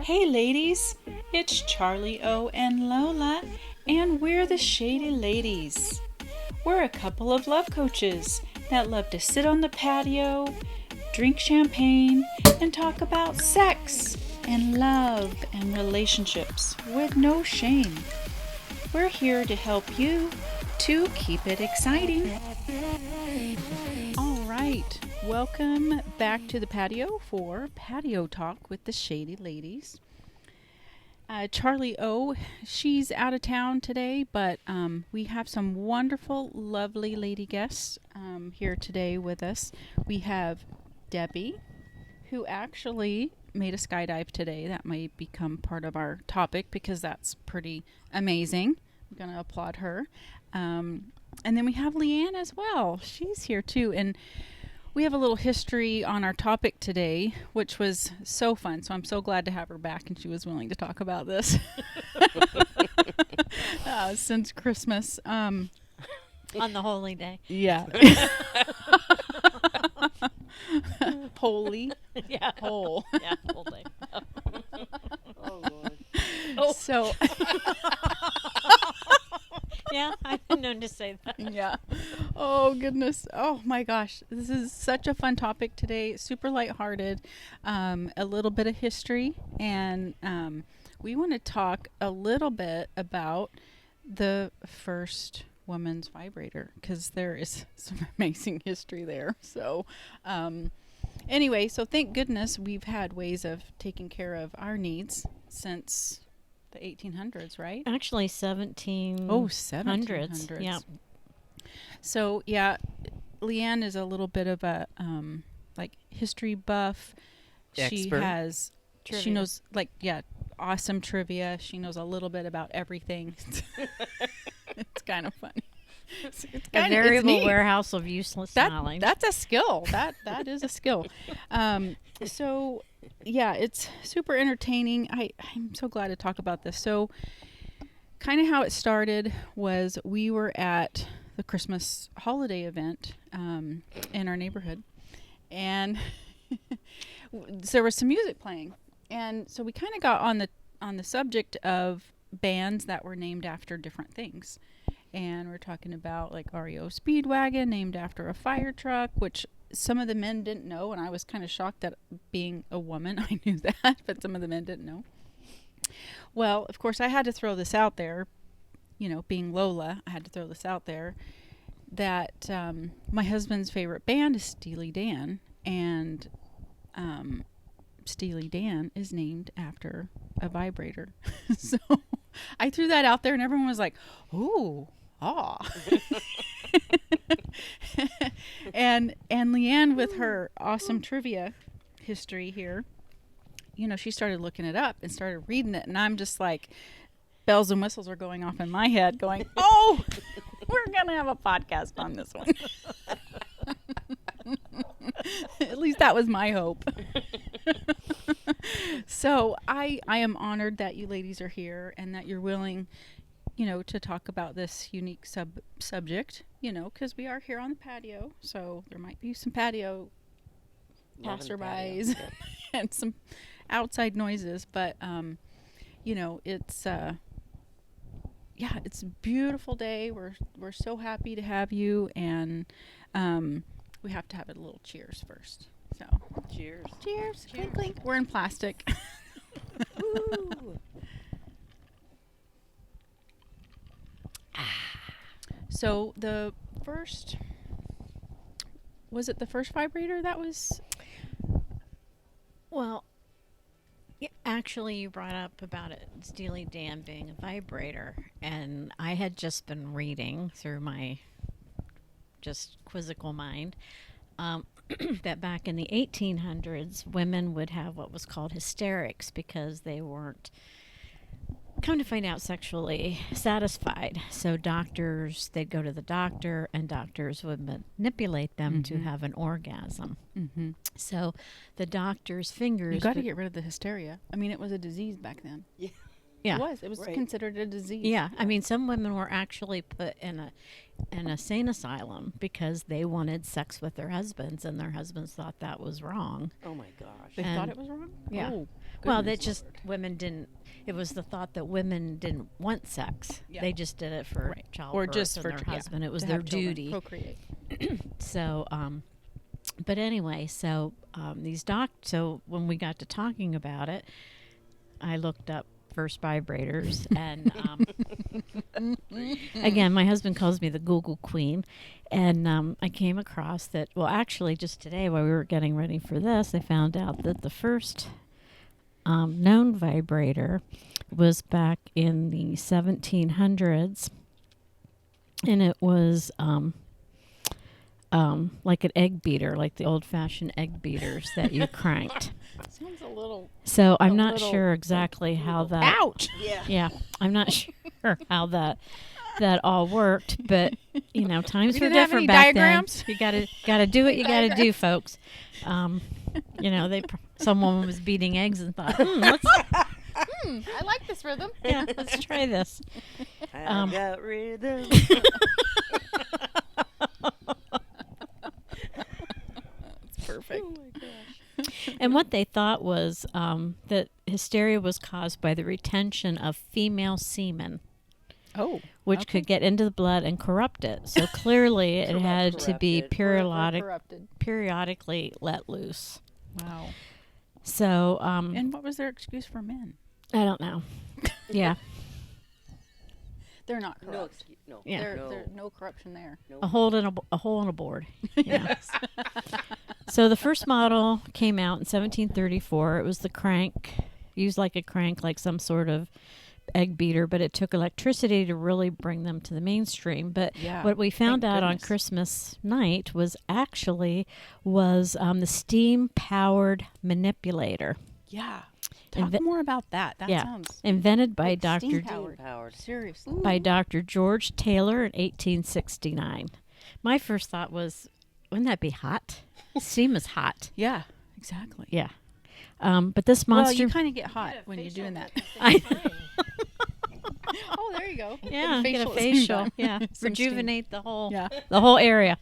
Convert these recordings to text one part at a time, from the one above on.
Hey ladies, it's Charlie O and Lola, and we're the Shady Ladies. We're a couple of love coaches that love to sit on the patio, drink champagne, and talk about sex and love and relationships with no shame. We're here to help you to keep it exciting. All right, welcome back to the patio for Patio Talk with the Shady Ladies. Charlie O, she's out of town today, but we have some wonderful, lovely lady guests here today with us. We have Debbie, who actually made a skydive today. That might become part of our topic because that's pretty amazing. I'm going to applaud her. And then we have Leanne as well. She's here too. And we have a little history on our topic today, which was so fun. So I'm so glad to have her back, and she was willing to talk about this since Christmas. On the holy day. Yeah. Holy. Yeah. Whole. Yeah, whole day. Oh, Lord. Oh. So. Yeah, I've been known to say that. Yeah. Oh, goodness. Oh, my gosh. This is such a fun topic today. Super lighthearted. A little bit of history. And we want to talk a little bit about the first woman's vibrator, because there is some amazing history there. So, anyway, so thank goodness we've had ways of taking care of our needs since the 1800s, right? Actually, 1700s. Oh, 1700s. Yeah. So, yeah, Leanne is a little bit of a like history buff. She Expert. has she Trivia. knows awesome trivia. She knows a little bit about everything. It's kind of funny. It's A variable warehouse of useless knowledge. That's a skill. That is a skill. So yeah, it's super entertaining. I'm so glad to talk about this. So kind of how it started was we were at the Christmas holiday event in our neighborhood, and there was some music playing, and so we kind of got on the subject of bands that were named after different things. And we're talking about like REO Speedwagon, named after a fire truck, which some of the men didn't know. And I was kind of shocked that being a woman, I knew that, but some of the men didn't know. Well, of course, I had to throw this out there, being Lola, I had to throw this out there that my husband's favorite band is Steely Dan. And Steely Dan is named after a vibrator. So I threw that out there and everyone was like, "Ooh, ah." and Leanne, with her awesome trivia history here, she started looking it up and started reading it, and I'm just like, bells and whistles are going off in my head going, "Oh, we're going to have a podcast on this one." At least that was my hope. So I am honored that you ladies are here and that you're willing, to talk about this unique subject, because we are here on the patio. So there might be some patio passerbys and some outside noises. But, it's, it's a beautiful day. We're so happy to have you. And we have to have a little cheers first. So Cheers. cheers. Clink, clink. We're in plastic. Ooh. So was it the first vibrator that was? Well, actually, you brought up about it, Steely Dan being a vibrator. And I had just been reading through my just quizzical mind that back in the 1800s, women would have what was called hysterics because they weren't, come to find out, sexually satisfied. So they'd go to the doctor, and doctors would manipulate them to have an orgasm. Mm-hmm. So the doctor's fingers... You got to get rid of the hysteria. I mean, it was a disease back then. Yeah. Yeah. It was Right. considered a disease. Yeah, I mean, some women were actually put in a sane asylum because they wanted sex with their husbands, and their husbands thought that was wrong. Oh my gosh. They And- thought it was wrong? Yeah. Oh, Well, they goodness. just women didn't. It was the thought that women didn't want sex. Yeah. They just did it for Right. childbirth Or just and for their yeah, husband. It was to their have children, duty. procreate. So, but anyway, so so when we got to talking about it, I looked up first vibrators, and again, my husband calls me the Google Queen, and I came across that. Well, actually, just today while we were getting ready for this, I found out that the first known vibrator was back in the 1700s, and it was like an egg beater, like the old-fashioned egg beaters that you cranked. Sounds a little. So I'm A not little- sure exactly how that. Ouch! Yeah. Yeah, I'm not sure how that all worked, but times You were didn't have different any back diagrams? then. You gotta do what you gotta do, folks. Someone was beating eggs and thought, I like this rhythm. yeah, let's try this. I got rhythm. Perfect. Oh my gosh. And what they thought was that hysteria was caused by the retention of female semen, Oh, which okay. could get into the blood and corrupt it. So clearly, it had to be Corrupted. Corrupted. periodically let loose. Wow. So And what was their excuse for men? I don't know. Yeah, They're not No, corrupt. no. Yeah. There's no corruption there. a hole in a board. Yeah. So the first model came out in 1734. It was the crank, used like a crank, like some sort of egg beater, but it took electricity to really bring them to the mainstream. But Yeah, what we found thank out on goodness. Christmas night was the steam-powered manipulator, Yeah. Talk Inve- more about that. That Yeah. sounds invented by like Dr. steam-powered. Powered. Seriously. by Dr. George Taylor in 1869. My first thought was, wouldn't that be hot? Steam is hot. Yeah, exactly. Yeah. But this Well, monster. you kind of get hot when you're doing that. Oh, there you go. Yeah, get a at the same facial. time. Yeah, Some steam. rejuvenate the whole Yeah. area.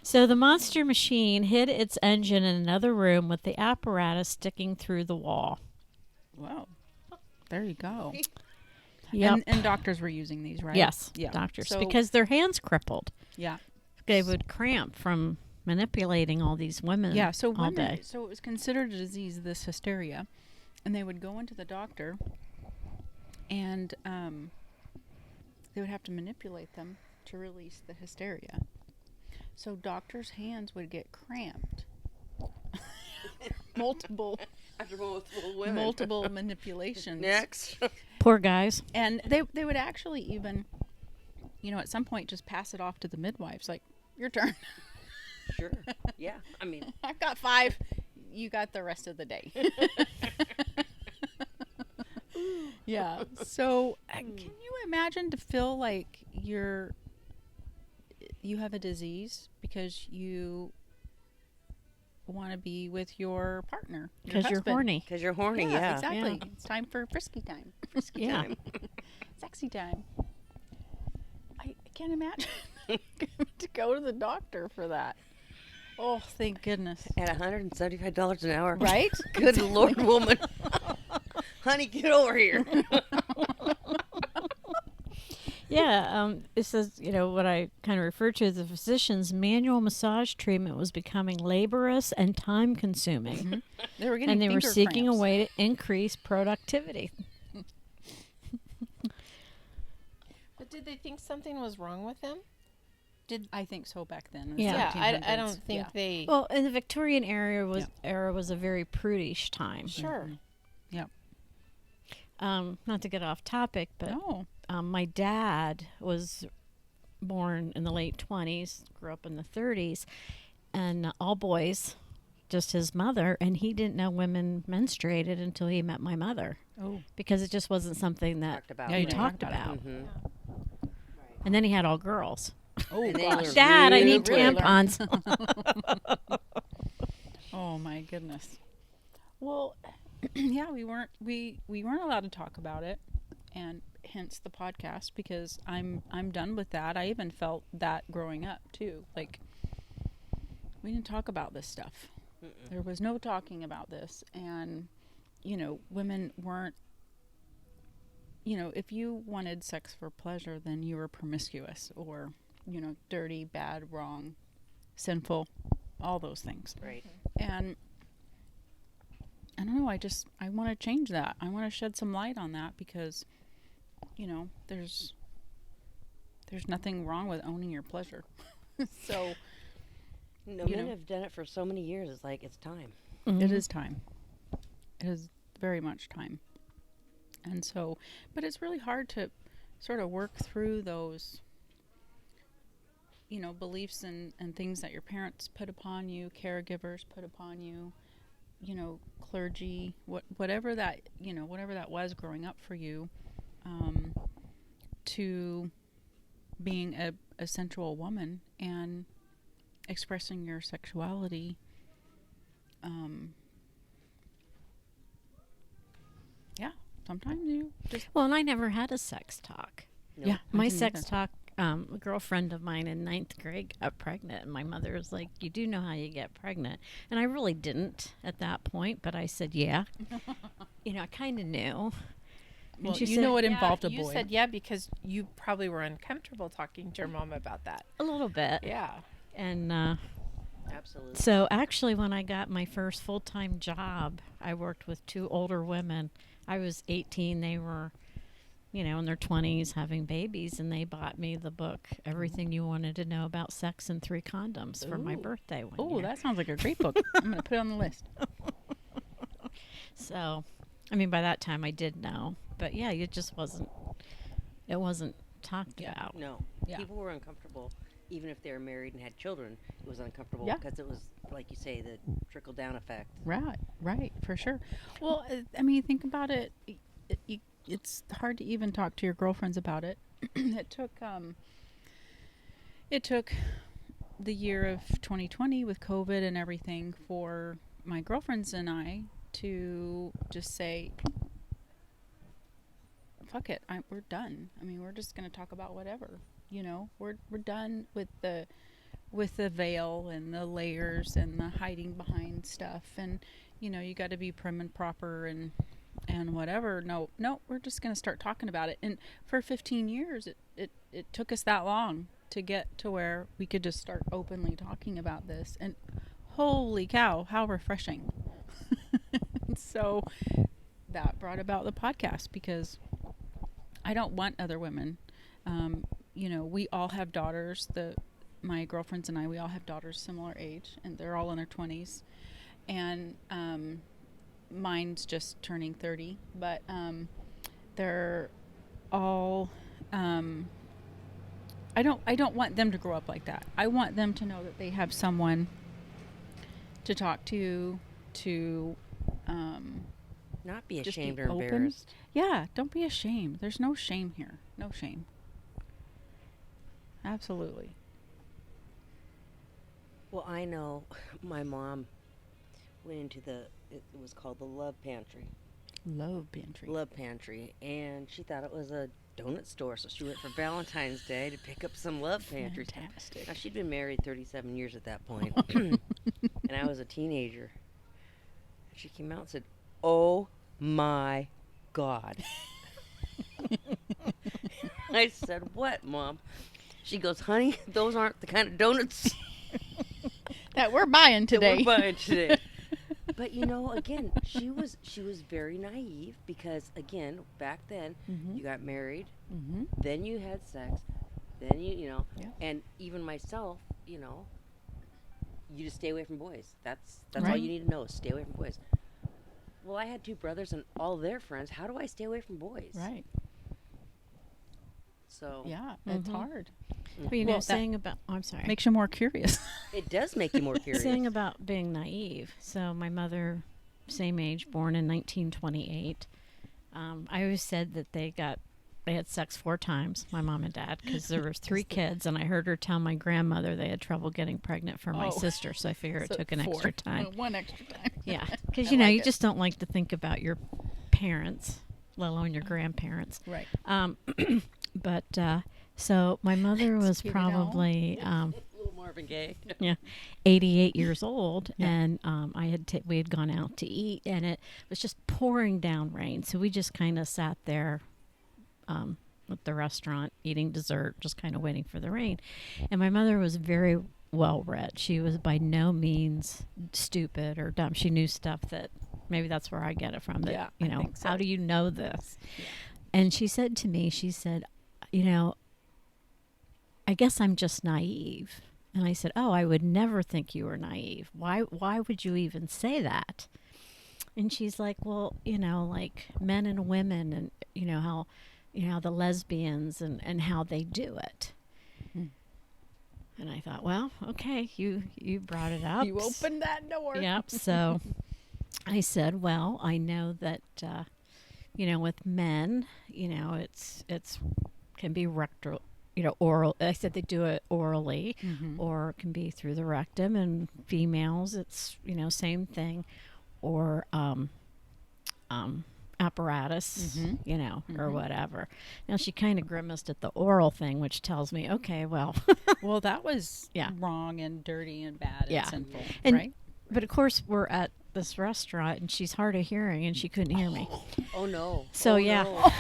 So the monster machine hid its engine in another room with the apparatus sticking through the wall. Wow. There you go. Yep. And doctors were using these, right? Yes, Yeah. doctors, So- because their hands crippled. Yeah. They would cramp from manipulating all these women. Yeah. So all women, day. so it was considered a disease, this hysteria, and they would go into the doctor, and they would have to manipulate them to release the hysteria. So doctors' hands would get cramped. multiple After multiple women. multiple manipulations. Next. Poor guys. And they would actually even, at some point just pass it off to the midwives, like, your turn. Sure. Yeah. I mean, I've got 5. You got the rest of the day. Yeah. So can you imagine to feel like you have a disease because you want to be with your partner? your Because you're husband? horny. because you're horny. Yeah. Exactly. Yeah. It's time for frisky time. Yeah. Time. Sexy time. I can't imagine to go to the doctor for that. Oh, thank goodness. At $175 an hour. Right? Good Lord, woman. Honey, get over here. Yeah, it says, what I kind of refer to as the physician's manual massage treatment was becoming laborious and time consuming. They were getting And they were finger seeking cramps. a way to increase productivity. But did they think something was wrong with them? I think so back then. in the Yeah. I 1700s. don't think Yeah. they. Well, in the Victorian era was a very prudish time. Sure. Yep. Not to get off topic, but No. my dad was born in the late 20s, grew up in the 30s, and all boys, just his mother, and he didn't know women menstruated until he met my mother Oh. because it just wasn't something that Talked about. Yeah, he you didn't talked talk about about. Mhm. And then he had all girls. Oh And they gosh. were Dad, I really need really tampons. Oh my goodness. Well, yeah, we weren't allowed to talk about it, and hence the podcast, because I'm done with that. I even felt that growing up too. Like, we didn't talk about this stuff. Mm-mm. There was no talking about this, and women weren't. If you wanted sex for pleasure, then you were promiscuous or dirty, bad, wrong, sinful, all those things. Right. And I don't know, I want to change that. I want to shed some light on that, because there's nothing wrong with owning your pleasure. So No, men have done it for so many years. It's like, it's time. it is time. It is very much time. And so, but it's really hard to sort of work through those beliefs and things that your parents put upon you, caregivers put upon you, clergy, whatever that was growing up for you, to being a sensual woman and expressing your sexuality. Yeah, sometimes you just Well, and I never had a sex talk. No. yeah. I My didn't sex either. talk, a girlfriend of mine in 9th grade got pregnant, and my mother was like, "You do know how you get pregnant?" And I really didn't at that point, but I said, "Yeah." I kind of knew. And Well, she you said, know it Yeah, involved a you boy. said yeah because you probably were uncomfortable talking to your mom about that. a little bit. Yeah. And Absolutely. so actually, when I got my first full-time job, I worked with 2 older women. I was 18. They were, in their 20s having babies, and they bought me the book, Everything You Wanted to Know About Sex and 3 Condoms, for my Ooh. birthday one Oh, year. that sounds like a great book. I'm going to put it on the list. So, I mean, by that time I did know. But yeah, it wasn't talked Yeah. about. No. Yeah. People were uncomfortable, even if they were married and had children. It was uncomfortable Yeah. because it was, like you say, the trickle-down effect. Right, for sure. Well, I mean, think about it. It's hard to even talk to your girlfriends about it. It took the year of 2020 with COVID and everything for my girlfriends and I to just say, fuck it, we're done. I mean, we're just going to talk about whatever. We're done with the veil and the layers and the hiding behind stuff, and you got to be prim and proper and whatever. No, we're just going to start talking about it. And for 15 years it took us that long to get to where we could just start openly talking about this, and holy cow, how refreshing. So that brought about the podcast, because I don't want other women. We all have daughters. My girlfriends and I, we all have daughters similar age, and they're all in their 20s. And mine's just turning 30, but they're all. I don't want them to grow up like that. I want them to know that they have someone to talk to. Not be Just be ashamed or open. embarrassed. Yeah, don't be ashamed. There's no shame here. No shame. Absolutely. Well, I know my mom went into it was called the Love Pantry. Love pantry. Love Pantry. And she thought it was a donut store, so she went for Valentine's Day to pick up some Love Pantry stuff. Fantastic. Now, she'd been married 37 years at that point, and I was a teenager. And she came out and said, "Oh my God." I said, "What, Mom?" She goes, "Honey, those aren't the kind of donuts That we're buying that today. we're buying today." But again, she was very naive, because again, back then, Mhm. you got married, Mm-hmm. then you had sex, then you Yeah. and even myself, you just stay away from boys. That's all Right. you need to know, is stay away from boys. Well, I had 2 brothers and all their friends. How do I stay away from boys? Right. So Yeah, it's Mhm. hard. But, Well, that saying about, I'm sorry. Makes you more curious. it does make you more curious. Saying about being naive. So my mother, same age, born in 1928. I always said that they got they had sex 4 times, my mom and dad, because there was 3 kids, and I heard her tell my grandmother they had trouble getting pregnant for my sister, so I figure it took an 4. extra time. One extra time. Yeah, because, you just don't like to think about your parents, let alone your grandparents. Right. But, so my mother was Get it probably, Little Marvin Gaye. 88 years old, and we had gone out to eat, and it was just pouring down rain, so we just kind of sat there at the restaurant eating dessert, just kind of waiting for the rain. And my mother was very well read. She was by no means stupid or dumb. She knew stuff that maybe that's where I get it from. That I think so. How do you know this? Yeah. And she said to me, she said, I guess I'm just naive. And I said, oh, I would never think you were naive. Why would you even say that? And she's like, well, like men and women, and how the lesbians and how they do it. And I thought, well, okay, you brought it up. You opened that door. Yep. So I said, well, I know that with men, it's can be rectal, oral. I said they do it orally, or it can be through the rectum. And females, it's same thing, or apparatus, or whatever. Now she kind of grimaced at the oral thing, which tells me, okay, well, Well, that was wrong and dirty and bad and sinful, and, right? But of course, we're at this restaurant, and she's hard of hearing, and she couldn't hear me. Oh no. So Oh, yeah. no.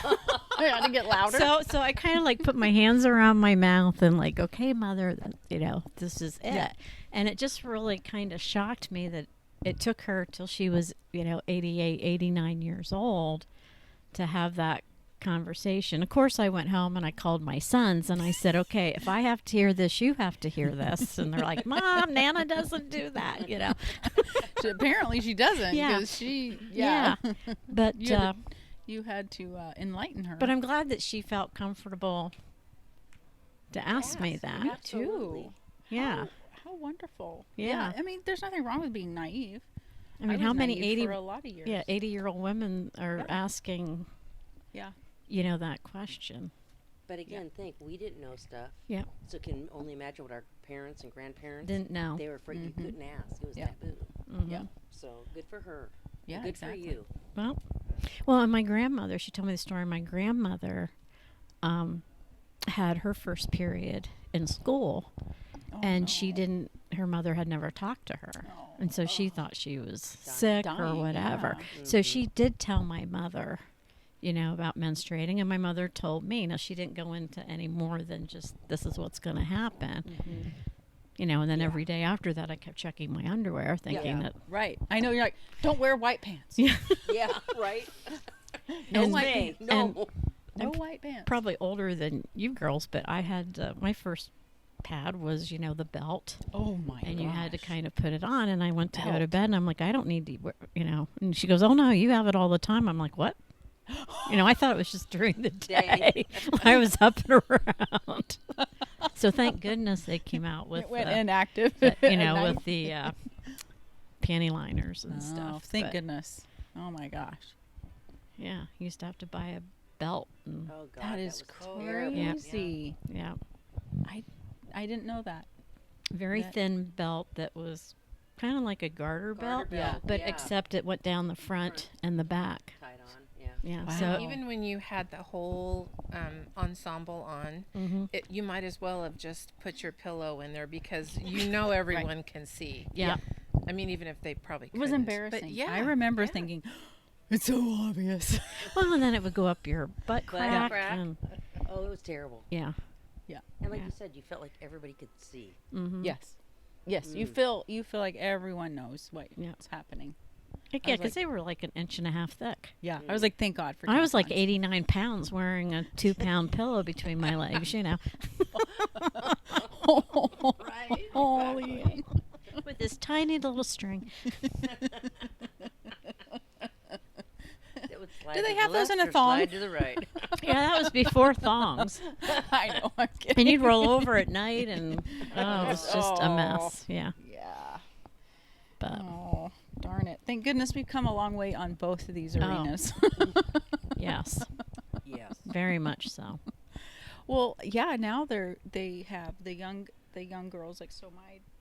I had to get louder. So I kind of like put my hands around my mouth and like, okay, mother, this is it. Yeah. And it just really kind of shocked me that it took her till she was, 88, 89 years old to have that conversation. Of course, I went home and I called my sons and I said, okay, if I have to hear this, you have to hear this. And they're like, Mom, Nana doesn't do that, Apparently she doesn't, Yeah. because she, But you had to enlighten her. but I'm glad that she felt comfortable to ask me that. Absolutely. Yeah. How wonderful. Yeah. I mean, there's nothing wrong with being naive. I mean, was how many naive for a lot of years. 80-year-old women are asking, that question. But again, think we didn't know stuff. Yeah. So can only imagine what our parents and grandparents Didn't know. They were afraid you couldn't ask. It was Yeah. taboo. Mhm. Yeah. So good for her. Yeah, Good exactly. for you. Well, and my grandmother, she told me the story. My grandmother had her first period in school, and she didn't, her mother had never talked to her. And so she thought she was sick or Dying, whatever. yeah. So she did tell my mother, about menstruating. And my mother told me, now she didn't go into any more than just, this is what's going to happen. And then every day after that, I kept checking my underwear, thinking that. Right. I know, you're like, don't wear white pants. Yeah. Yeah, right. No And- white Hey, pants. no. No white pants. Probably older than you girls, but I had my first pad was, the belt. Oh my And you had to gosh. kind of put it on, and I went to go to Belt. bed, and I'm like, I don't need to, And she goes, oh no, you have it all the time. I'm like, what? I thought it was just during the day. I was up and around. So thank goodness they came out with, It went inactive. with at night. the panty liners and Oh, stuff. thank But, goodness. Oh my gosh. Yeah, you used to have to buy a belt. And, Oh God, That is was terrible. crazy. yeah, I didn't know that. very That- thin belt that was kind of like a garter belt. Garter belt, But yeah. except it went down the front and the back. Tied on. Yeah. Yeah. Wow. So Even when you had the whole ensemble on, mhm. you might as well have just put your pillow in there because everyone can see. Yeah. I mean, even if they probably It was couldn't. embarrassing. But yeah, I remember yeah. thinking, it's so obvious. Well, and then it would go up your butt crack. crack. And, Oh, it was terrible. yeah. And like Yeah. you said, you felt like everybody could see. Mm-hmm. Yes. Yes. You Mm. feel like everyone knows what's Yeah. happening. Yeah, was because they were like 1.5 inches thick. Yeah. I was like, thank God for I was like tampons. 89 pounds wearing a 2-pound pillow between my legs, Right. Holy. with this tiny little string. It would slide Do they to the have those in left a or thong? slide to the right. Yeah, that was before thongs. I know. I'm kidding. And you'd roll over at night, and it was just a mess. Yeah, Yeah. but Oh, darn it. Thank goodness we've come a long way on both of these arenas. yes. Yes. Very much so. Well, yeah. Now they have the young girls. Like, so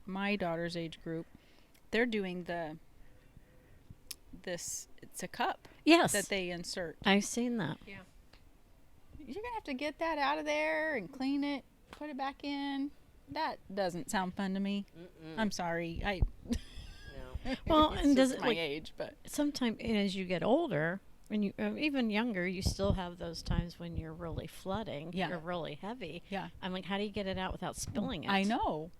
my daughter's age group, they're doing this. It's a cup Yes. that they insert. I've seen that. You're gonna have to get that out of there and clean it, put it back in. That doesn't sound fun to me. I'm sorry. No. Well, It's and does just it my like age, but sometimes as you get older, when you even younger, you still have those times when you're really flooding. Yeah. You're really heavy. yeah, I'm like, how do you get it out without spilling it? I know.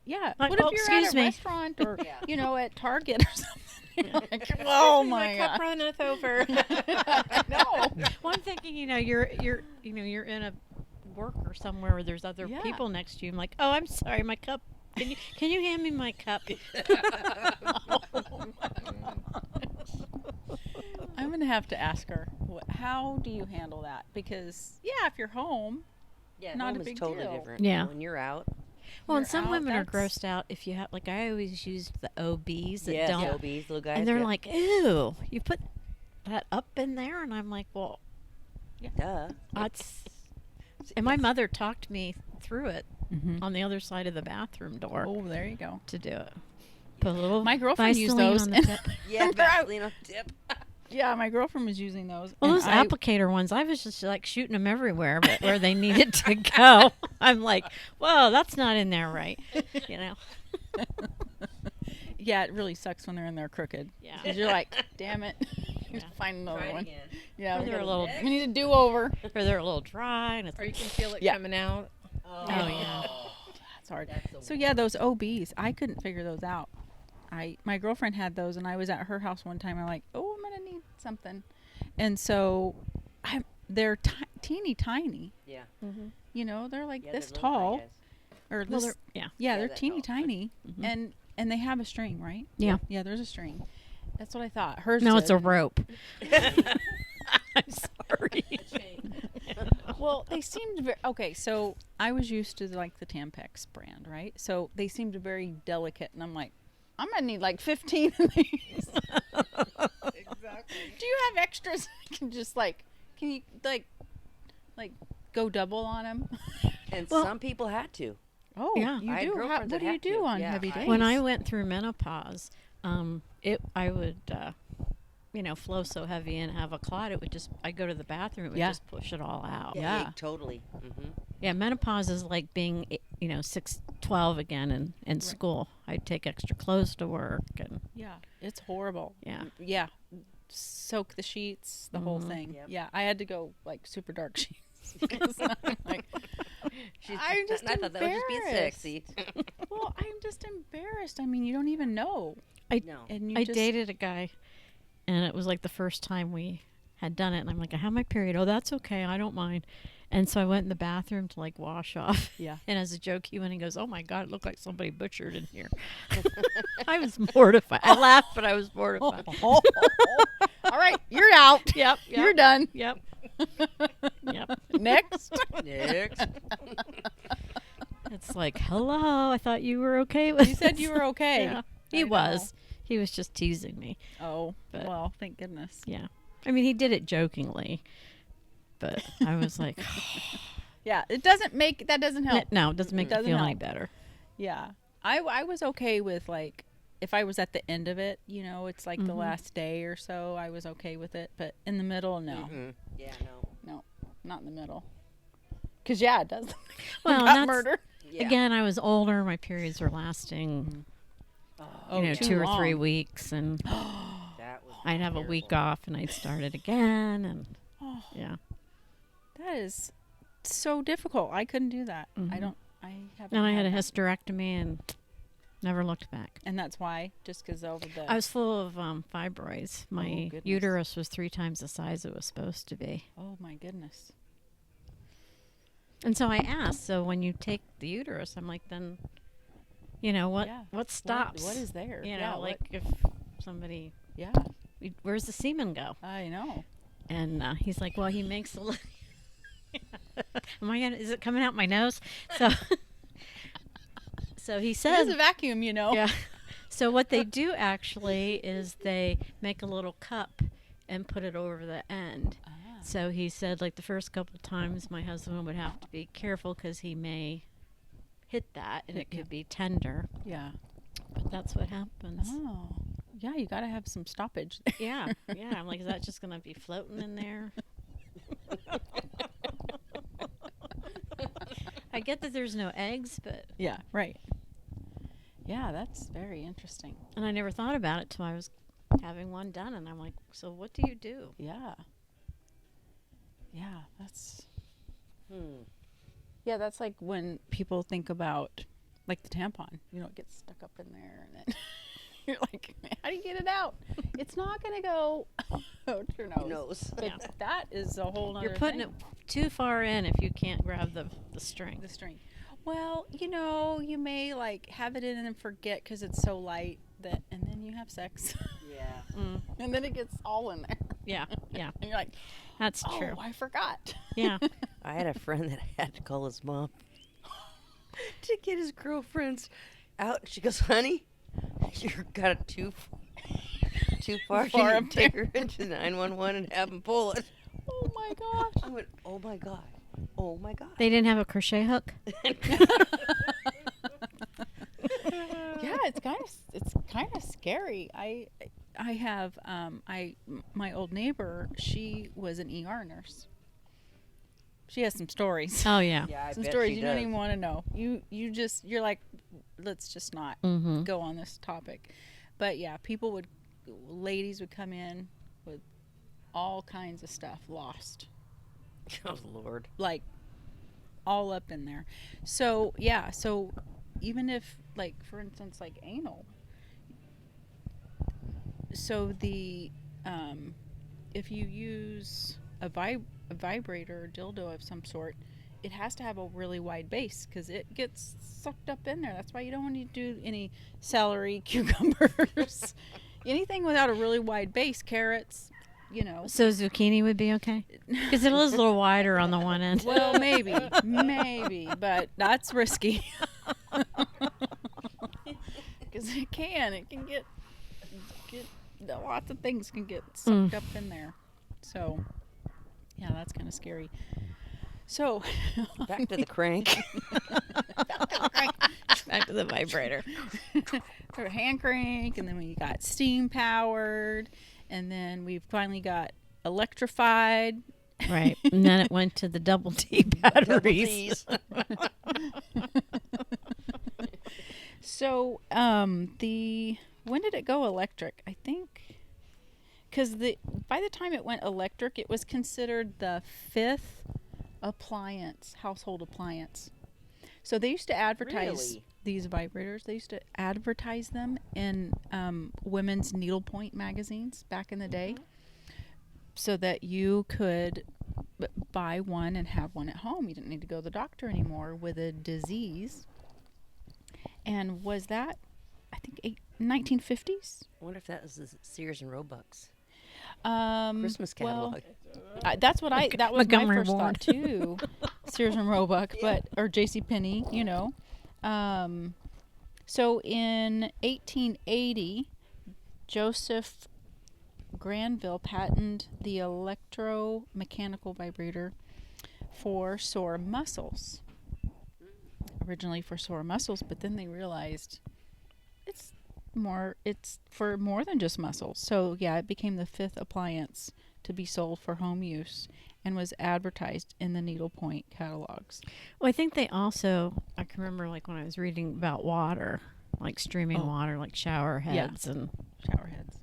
Yeah. Like, what if oh, you're excuse at a me. restaurant or Yeah. at Target or something? You're like, oh my cup god. runneth over. No. Well, I'm thinking, you're in a work or somewhere where there's other Yeah. people next to you. I'm like, oh, I'm sorry, my cup. Can you hand me my cup? I'm gonna have to ask her. How do you handle that? Because if you're home, Yeah, Not home a is big totally deal. different. Yeah. When you're out. Well, and You're some out, women are that's- grossed out if you have, like, I always used the OBs that Yes, don't, OBs, little guys. and they're yeah. like, ew, you put that up in there, and I'm like, well, duh. that's. And my mother talked me through it Mhm. on the other side of the bathroom door oh, there you go. to do it. Put a little My girlfriend used Vaseline those, on the and- tip. Yeah, Remember I- Vaseline on tip. Yeah, my girlfriend was using those. Well, and those applicator ones, I was just like shooting them everywhere, but where they needed to go. I'm like, whoa, that's not in there right. You know? Yeah, it really sucks when they're in there crooked. Yeah. 'Cause you're like, damn it. Yeah. Find another Try it one. again. Yeah, Or we, they're a gotta- little, we need a do-over. or they're a little dry, and it's Or you can feel it Yeah. coming out. oh yeah. That's hard. That's the So yeah, those OBs, I couldn't figure those out. My girlfriend had those, and I was at her house one time. I'm like, oh, I'm gonna need something, and so they're teeny tiny. Yeah. They're like Yeah, this they're little tiny tall, guys. or Well, this. they're, yeah. Yeah, Yeah, they're that teeny tall. tiny, Mhm. and they have a string, right? Yeah. Yeah, there's a string. That's what I thought. Hers. No, it's a did. rope. I'm sorry. Well, they seemed very okay. So I was used to like the Tampax brand, right? So they seemed very delicate, and I'm like, I'm gonna need like 15 of these. Exactly. Do you have extras? I can just can you like go double on them? And Well- some people had to. Oh, Yeah. you I had do. girlfriends What that do you had do to. on Yeah, heavy I- days? When I went through menopause, I would, flow so heavy and have a clot. It would just, I'd go to the bathroom, it would Yeah. just push it all out. Yeah. Totally. Yeah, menopause is like being, 12 again in school. I'd take extra clothes to work, and Yeah, it's horrible. yeah. Yeah, soak the sheets, the whole Mhm. thing. Yep. Yeah, I had to go like super dark sheets. Because I'm like, I'm just I thought that was just being embarrassed. sexy. well, I'm just embarrassed. I mean, you don't even know. No. And you I just, dated a guy, and it was like the first time we had done it, and I'm like, I have my period. Oh, that's okay. I don't mind. And so I went in the bathroom to like wash off. Yeah. And as a joke, he went and goes, "Oh my God, it looked like somebody butchered in here." I was mortified. I laughed, but I was mortified. All right, you're out. Yep. You're done. Yep. Yep. Next. Next. It's like, hello. I thought you were okay with. You said this." you were okay. Yeah. I He know. was. He was just teasing me. Oh, But- well, thank goodness. Yeah. I mean, he did it jokingly, but I was like, Yeah, it doesn't make that doesn't help. no, it doesn't make you Doesn't feel any help. better. Yeah, I was okay with like if I was at the end of it, it's like the Mhm. last day or so. I was okay with it, but in the middle, no, Yeah, no. not in the middle. Cause it does. Well, Got and that's, murder. Yeah. again, I was older. My periods were lasting, Oh, too 2 or 3 long. weeks, and That was I'd have a week terrible. off, and I'd start it again, and Oh, yeah. that is so difficult. I couldn't do that. I Mhm. don't. I haven't. And I had a that. hysterectomy and never looked back. And that's why, just because over the. I was full of fibroids. My goodness. uterus was 3 times the size it was supposed to be. oh my goodness. And so I asked, so when you take the uterus, I'm like, then, what Yeah. what stops? What is there? You know, Yeah, like if somebody, Yeah, where's the semen go? I know. And he's like, well, he makes a little. Is it coming out my nose? So, so he It said, is a vacuum, yeah. So what they do actually is they make a little cup and put it over the end. Ah. So he said, like, the first couple times my husband would have to be careful because he may hit that and it could be tender. Yeah. But that's what happens. Oh. Yeah, you got to have some stoppage. Yeah. Yeah. I'm like, is that just going to be floating in there? I get that there's no eggs, but. Yeah, right. Yeah, that's very interesting. And I never thought about it till I was having one done. And I'm like, so what do you do? Yeah. Yeah, that's. Hmm. Yeah, that's like when people think about, like, the tampon. You know, it gets stuck up in there, and then you're like, how do you get it out? It's not going to go out your nose. Nose. But that is a whole other You're putting thing. it too far in if you can't grab the string. The string. Well, you know, you may, like, have it in and then forget because it's so light that, and then you have sex. Yeah. And then it gets all in there. Yeah. Yeah. And you're like, That's oh, true. I forgot. Yeah. I had a friend that had to call his mom to get his girlfriends out. She goes, honey, you got it too far. Far You up need to take her into 911 and have them pull it. Oh, my gosh. I went, oh, my God. Oh, my God. They didn't have a crochet hook? Yeah, it's kind of scary. I have my old neighbor. She was an ER nurse. She has some stories. Oh, yeah. Yeah, I Some bet stories she you does. don't even want to know. You're like, let's just not Mm-hmm. go on this topic. But yeah, ladies would come in with all kinds of stuff lost. Oh, Lord. Like all up in there. So yeah, so even if, like, for instance, like anal, so the if you use a vibrator or dildo of some sort, it has to have a really wide base because it gets sucked up in there. That's why you don't want to do any celery, cucumbers, anything without a really wide base. Carrots, you know. So zucchini would be okay? Because it is a little wider on the one end. Well, maybe, but that's risky. Because it can get lots of things can get sucked up in there. So, yeah, that's kind of scary. So, Back to the crank. Back to the vibrator. for hand crank, and then we got steam powered, and then we finally got electrified. Right. And then it went to the double T batteries. So, when did it go electric? I think because by the time it went electric, it was considered the 5th household appliance. So they used to advertise Really? these vibrators. They used to advertise them in women's needlepoint magazines back in the day, so that you could buy one and have one at home. You didn't need to go to the doctor anymore with a disease. And was that, I think, 1950s? I wonder if that was the Sears and Roebuck's Christmas Christmas catalog. That's what that was Montgomery my first Ward. thought too. Sears and Roebuck, or J.C. Penney, you know. So in 1880, Joseph Granville patented the electromechanical vibrator for sore muscles. Originally for sore muscles, but then they realized it's for more than just muscles. So yeah, it became the 5th appliance to be sold for home use and was advertised in the needlepoint catalogs. Well, I think they also, I can remember, like, when I was reading about water, like streaming water, like shower heads and Shower heads.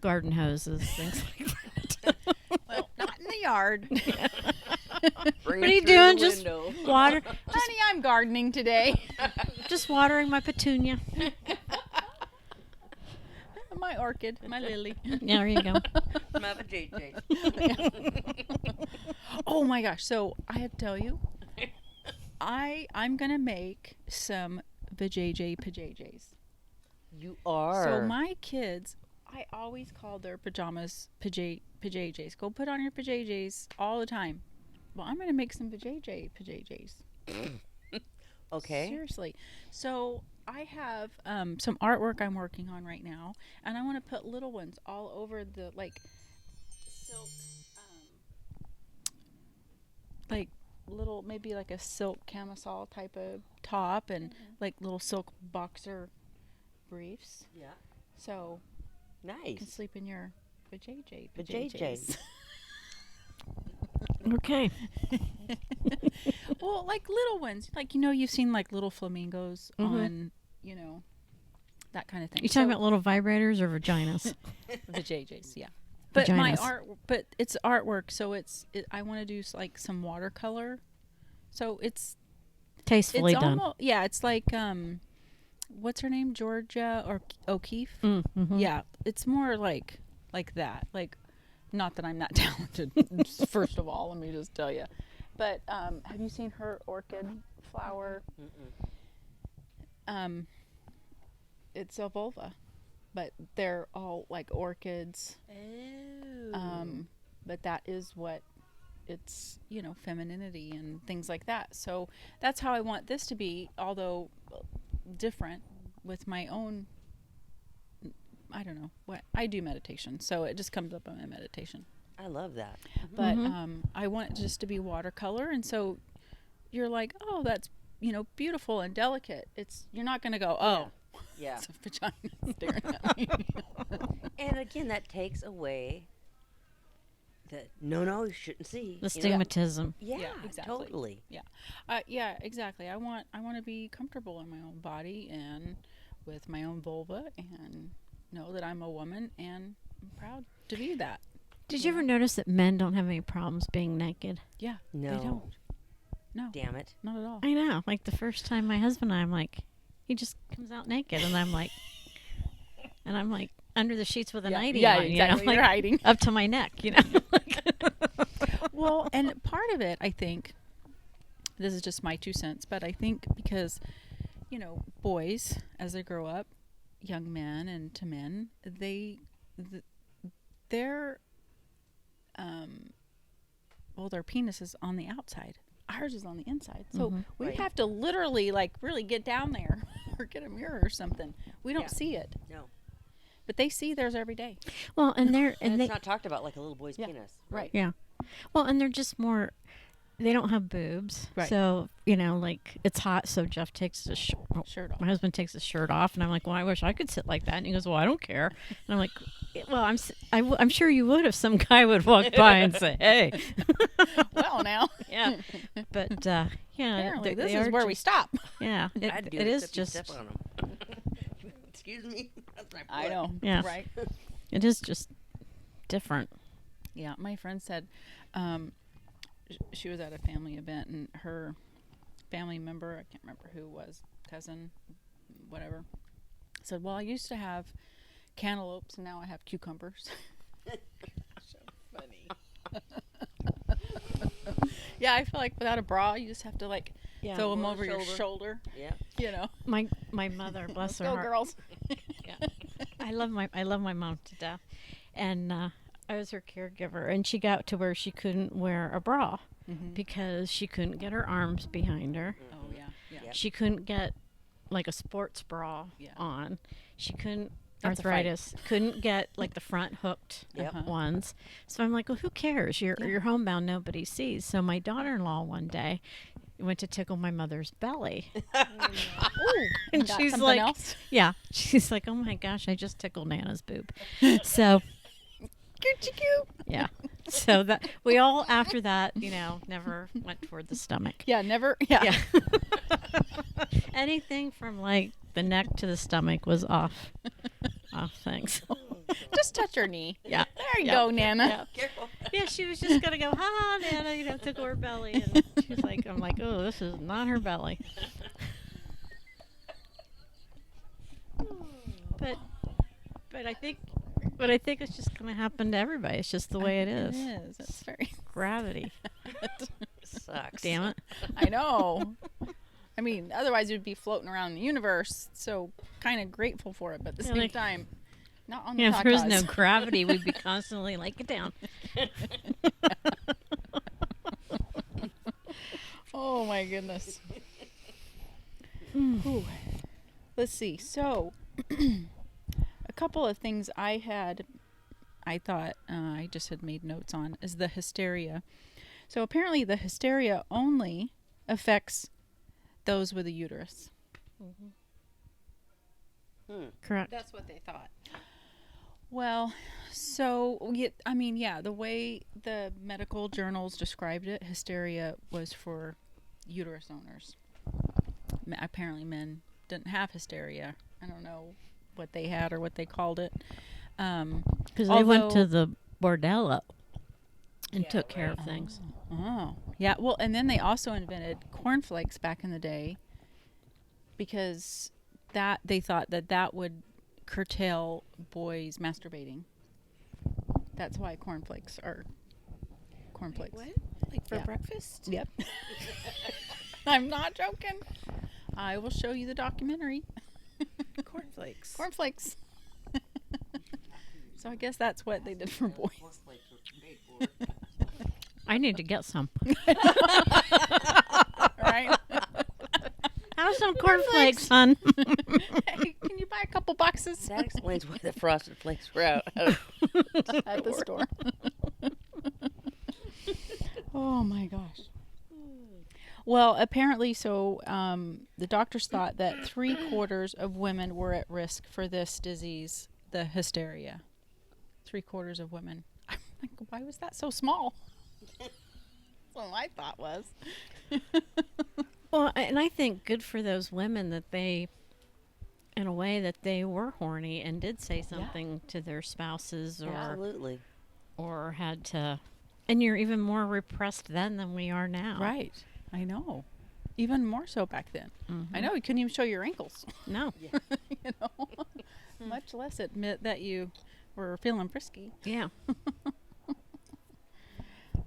garden hoses, things like that. Well, not in the yard. Bring What it are you through doing? the Just window. water, Honey, I'm gardening today. just watering my petunia. My orchid, my lily. Yeah, there you go. My vajayjay. Oh my gosh! So I have to tell you, I'm gonna make some vajayjays. You are. So my kids, I always called their pajamas pajayjays. Go put on your pajayjays all the time. Well, I'm gonna make some pajayjays. Okay. Seriously. So I have some artwork I'm working on right now, and I want to put little ones all over the, like, silk like little, maybe like a silk camisole type of top and like little silk boxer briefs. Yeah. So you can Nice. sleep in your vajayjay. Vajayjay. Okay. Well, like little ones, like, you know, you've seen like little flamingos Mhm. on, you know, that kind of thing. You talking about little vibrators or vaginas? vajayjays? Yeah. But my Vaginas. art, but it's artwork, so I want to do like some watercolor. So it's Tastefully done. almost, yeah, it's like what's her name, Georgia or O'Keeffe? Mm-hmm. Yeah, it's more like that. Like, not that I'm not talented. First of all, let me just tell you. But have you seen her orchid flower? It's a vulva, but they're all like orchids. Oh. But that is what it's, you know, femininity and things like that. So that's how I want this to be, although different with my own. I don't know what I do meditation, so it just comes up in my meditation. I love that. But I want it just to be watercolor, and so you're like, oh, that's, you know, beautiful and delicate. You're not going to go, oh, Yeah. it's a vagina staring at me. And again, that takes away the no, you shouldn't see. The you know? stigmatism. Yeah, Yeah, exactly. totally. Yeah, exactly. I want to be comfortable in my own body and with my own vulva, and know that I'm a woman, and I'm proud to be that. Did you ever notice that men don't have any problems being naked? Yeah, No. they don't. No, Damn it. not at all. I know. Like the first time my husband and I'm like, he just comes out naked, and I'm like, under the sheets with a nightie on, exactly. you know, You're like hiding. up to my neck, you know. Well, and part of it, I think, this is just my 2 cents, but I think because, you know, boys, as they grow up, young men and to men, their penis is on the outside. Ours is on the inside. So we Right. have to literally, like, really get down there or get a mirror or something. We don't see it. No. But they see theirs every day. Well, and And they it's not talked about like a little boy's Yeah. penis. Right. yeah. Well, and they're just more. They don't have boobs, Right. so you know, like it's hot. So Jeff takes his Shirt off. my husband takes his shirt off, and I'm like, well, I wish I could sit like that. And he goes, well, I don't care. And I'm like, well, I'm sure you would if some guy would walk by and say, hey, Well, now. yeah. But yeah, Apparently, they this are is where we just- stop. Yeah, I'd do it is except you just step on 'em. Excuse me. That's my I foot. know. Yeah. Right. it is just different. Yeah, my friend said she was at a family event, and her family member, I can't remember who it was, cousin, whatever, said, well, I used to have cantaloupes, and now I have cucumbers. So funny. Yeah, I feel like without a bra, you just have to, like, Yeah. throw them Over over the your shoulder. shoulder, Yeah. you know. My mother, bless her Go, heart. girls. I love my mom to death, and I was her caregiver, and she got to where she couldn't wear a bra because she couldn't get her arms behind her. Oh, yeah. Yeah. Yep. She couldn't get like a sports bra Yeah. on. She couldn't That's a fight. arthritis. Couldn't get like the front hooked Yep. ones. So I'm like, well, who cares? You're homebound. Nobody sees. So my daughter-in-law one day went to tickle my mother's belly, and Got she's something like, else? yeah, she's like, oh my gosh, I just tickled Nana's boob. So yeah. So that we all after that, you know, never went toward the stomach. Yeah, never. Yeah. Yeah. Anything from like the neck to the stomach was off. Thanks. Just touch her knee. Yeah. There you Yep. go, Nana. Yep. Careful. Yeah, she was just gonna go, ha, Nana, you know, tickle her belly, and she's like, I'm like, oh, this is not her belly. But I think it's just gonna happen to everybody. It's just the way it is. It is. It's very. Gravity. Sucks. Damn it. I know. I mean, otherwise it would be floating around the universe. So kind of grateful for it, but at the Yeah, same like- time, not on the Yeah, if there was no tatas. gravity, we'd be constantly like, get down. Oh my goodness. Whew. Let's see. So, a couple of things I thought I just had made notes on is the hysteria. So apparently the hysteria only affects those with a uterus. Correct. That's what they thought. Well, so the way the medical journals described it, hysteria was for uterus owners. Apparently men didn't have hysteria. I don't know what they had or what they called it. Because they went to the bordello and took care of things. Oh, yeah. Well, and then they also invented cornflakes back in the day because that they thought that would curtail boys masturbating. That's why cornflakes are cornflakes. What? Like for breakfast? Yep. I'm not joking. I will show you the documentary. Cornflakes. Cornflakes. So I guess that's what they did for boys. I need to get some. Right? Have some cornflakes, son. Hey, can you buy a couple boxes That explains why the Frosted Flakes were out. at the store? Oh my gosh. Well, apparently, so the doctors thought that 3/4 of women were at risk for this disease, the hysteria. 3/4 of women. I'm like, why was that so small? That's what my thought was. Well, and I think good for those women that they, in a way, that they were horny and did say something to their spouses Absolutely. or had to. And you're even more repressed then than we are now. Right. I know. Even more so back then. Mm-hmm. I know you couldn't even show your ankles. No. You know, much less admit that you were feeling frisky. Yeah.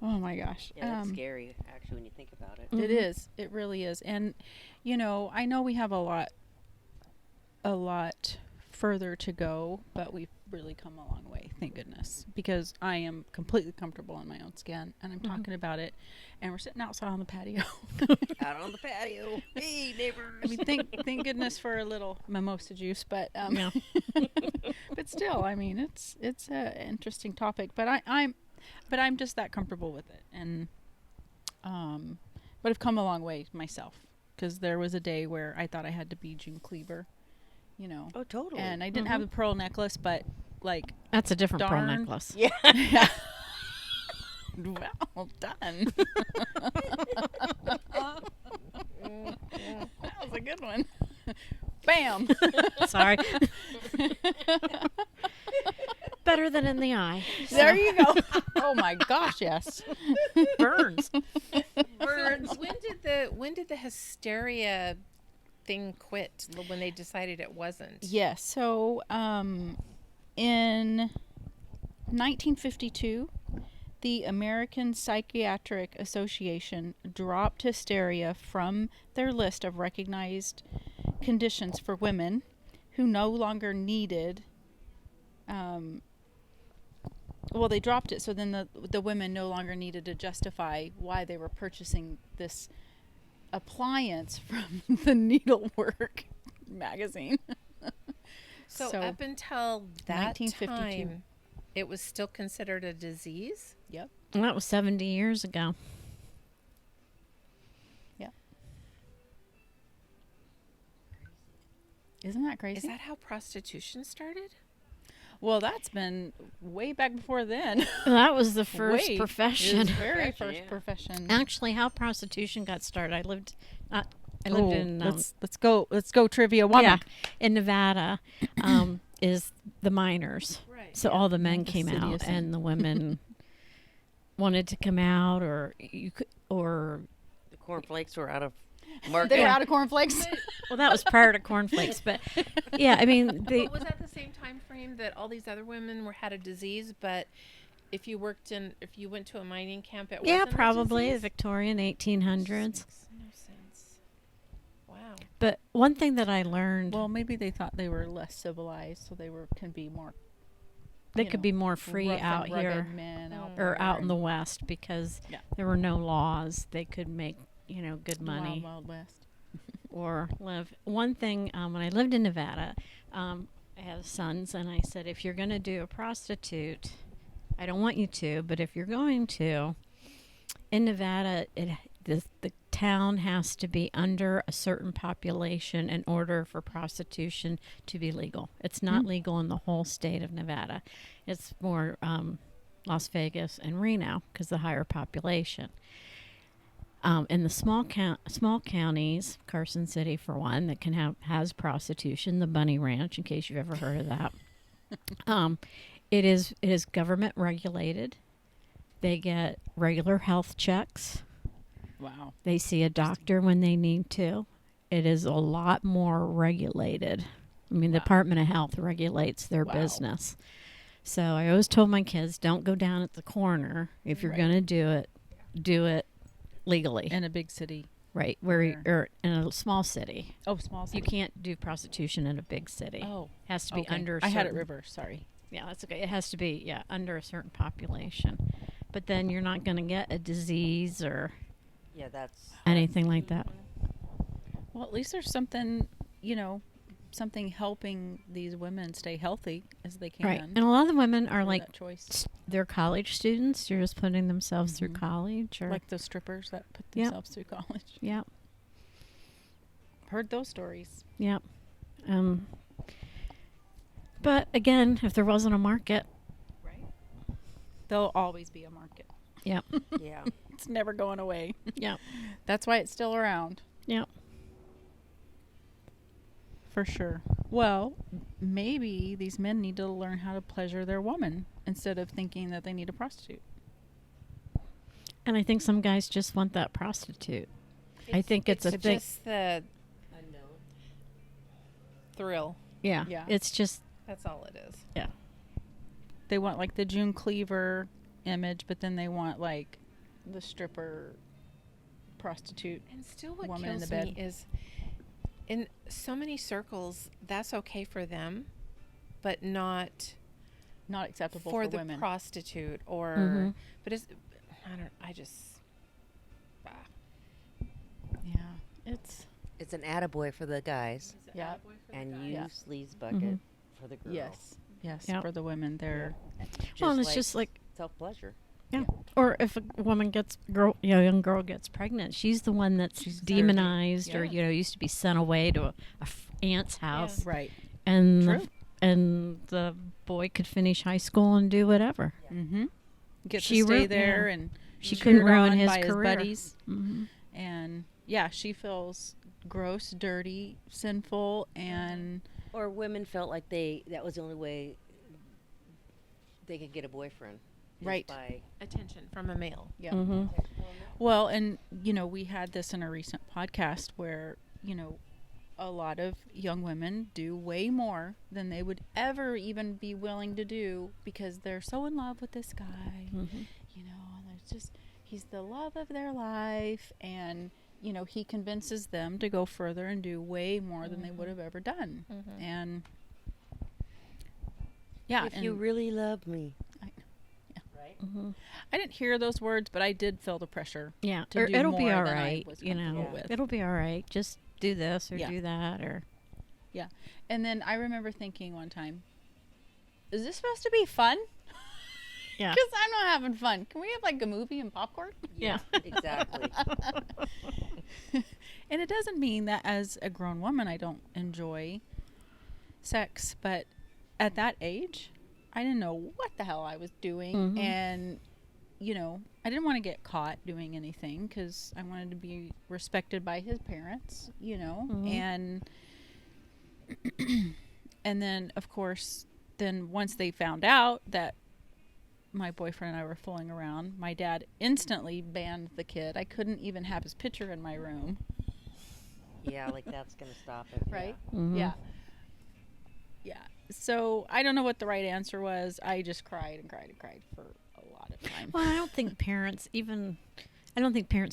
Oh my gosh. Yeah, that's scary, actually, when you think about it. It is. It really is. And, you know, I know we have a lot further to go, but we've really come a long way, thank goodness, because I am completely comfortable in my own skin, and I'm talking about it, and we're sitting outside on the patio. Out on the patio. Hey, neighbors. I mean, thank goodness for a little mimosa juice, but Yeah. but still, I mean, it's a interesting topic, but I'm just that comfortable with it, and but I've come a long way myself, because there was a day where I thought I had to be June Cleaver, you know. Oh, totally. And I didn't have the pearl necklace, but like, That's a different pearl Darn. necklace. Yeah. yeah. Well done. That was a good one. Bam. Sorry. Better than in the eye. There you go. Oh my gosh, yes. Burns. Burns. When did the hysteria thing quit? When they decided it wasn't? Yes. So, in 1952, the American Psychiatric Association dropped hysteria from their list of recognized conditions for women who no longer needed. Well, they dropped it, so then the women no longer needed to justify why they were purchasing this appliance from the Needlework magazine. So up until that 1952. time, it was still considered a disease? Yep. And that was 70 years ago. Yep. Isn't that crazy? Is that how prostitution started? Well, that's been way back before then. That was the first Way. profession. It was very Profession, first yeah. profession. Actually, how prostitution got started. I lived in let's go trivia one. yeah, in Nevada. Is the miners. Right. So all the men The came city out, of and the women wanted to come out, or The cornflakes were out of market. They were out of cornflakes. well, that was prior to cornflakes, but yeah, I mean, But was that the same time frame that all these other women had a disease, but if you went to a mining camp, it yeah, wasn't probably a the disease? Victorian 1800s. Makes no sense. Wow. But one thing that I learned, Well, maybe they thought they were less civilized, so can be more. they you could know, be more free rough and out rugged here men out or there out in and the West because Yeah. there were no laws. They could make good the money. Wild West. Or live. One thing, when I lived in Nevada, I have sons, and I said, if you're going to do a prostitute, I don't want you to, but if you're going to, in Nevada, the town has to be under a certain population in order for prostitution to be legal. It's not legal in the whole state of Nevada. It's more Las Vegas and Reno because the higher population. In the small counties, Carson City for one, that has prostitution, the Bunny Ranch, in case you've ever heard of that. It is government regulated. They get regular health checks. Wow. They see a doctor when they need to. It is a lot more regulated. I mean, the Department of Health regulates their business. So I always told my kids, don't go down at the corner. If you're going to do it legally. In a big city. Right, or in a small city. Oh, small city. You can't do prostitution in a big city. Oh. It has to be Okay. under a I certain... had it reversed, sorry. Yeah, that's okay. It has to be, under a certain population. But then you're not going to get a disease or Yeah, that's anything like that. Well, at least there's something, something helping these women stay healthy as they can. Right. And a lot of the women are for like, that choice. they're college students. They're just putting themselves through college. Or Like those strippers that put Yep. themselves through college. Yeah, Heard those stories. yeah. But again, if there wasn't a market, There'll always be a market. yeah, yeah. It's never going away. yeah, That's why it's still around. yeah. For sure. Well, maybe these men need to learn how to pleasure their woman instead of thinking that they need a prostitute. And I think some guys just want that prostitute. I think it's a thing. just the thrill. Yeah, Yeah. it's just, That's all it is. yeah. They want like the June Cleaver image, but then they want like the stripper prostitute. And still what Woman in kills the bed. me is in so many circles that's okay for them, but not Not acceptable for for the women. prostitute or Mhm. but I just Yeah. It's an attaboy for the guys Yeah. and Yeah. sleaze bucket for the girl. Yes. Yes. Yeah. For the women, they're Well, and it's just like, self-pleasure. yeah. Or if a woman young girl gets pregnant, she's the one that's demonized or, Yeah. used to be sent away to a aunt's house. right. And True. and the boy could finish high school and do whatever. Mm-hmm. Get She to stay ru- there yeah. and She cheered couldn't ruin on his by career. his buddies. Mm-hmm. And yeah, she feels gross, dirty, sinful, and Or women felt like that was the only way they could get a boyfriend. is Right. By attention from a male. yeah. Mm-hmm. Well, and we had this in a recent podcast where a lot of young women do way more than they would ever even be willing to do because they're so in love with this guy. Mm-hmm. And there's just he's the love of their life, and he convinces them to go further and do way more than they would have ever done. And yeah, if you and really love me. Mm-hmm. I didn't hear those words, but I did feel the pressure. Yeah, To or do it'll be more all than I right. was comfortable with. It'll be all right. Just do this or Yeah. do that or. And then I remember thinking one time, is this supposed to be fun? Yeah. Because I'm not having fun. Can we have like a movie and popcorn? Yeah. Exactly. And it doesn't mean that as a grown woman I don't enjoy sex, but at that age, I didn't know what the hell I was doing. Mhm. And, I didn't want to get caught doing anything because I wanted to be respected by his parents, Mhm. And then, of course, once they found out that my boyfriend and I were fooling around, my dad instantly banned the kid. I couldn't even have his picture in my room. Yeah, like that's gonna stop it. Right? Mhm. Yeah. Yeah. So I don't know what the right answer was. I just cried and cried and cried for a lot of time. Well, I don't think parents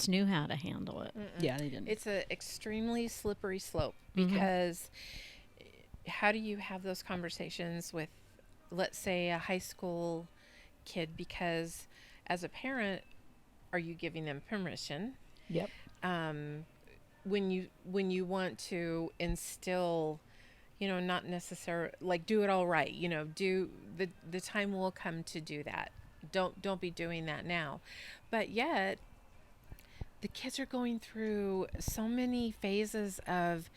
knew how to handle it. Yeah, they didn't. It's an extremely slippery slope Mhm. because how do you have those conversations with, let's say, a high school kid? Because as a parent, are you giving them permission? Yep. When you want to instill, not necessarily like do it all right. Do the time will come to do that. Don't be doing that now, but yet the kids are going through so many phases of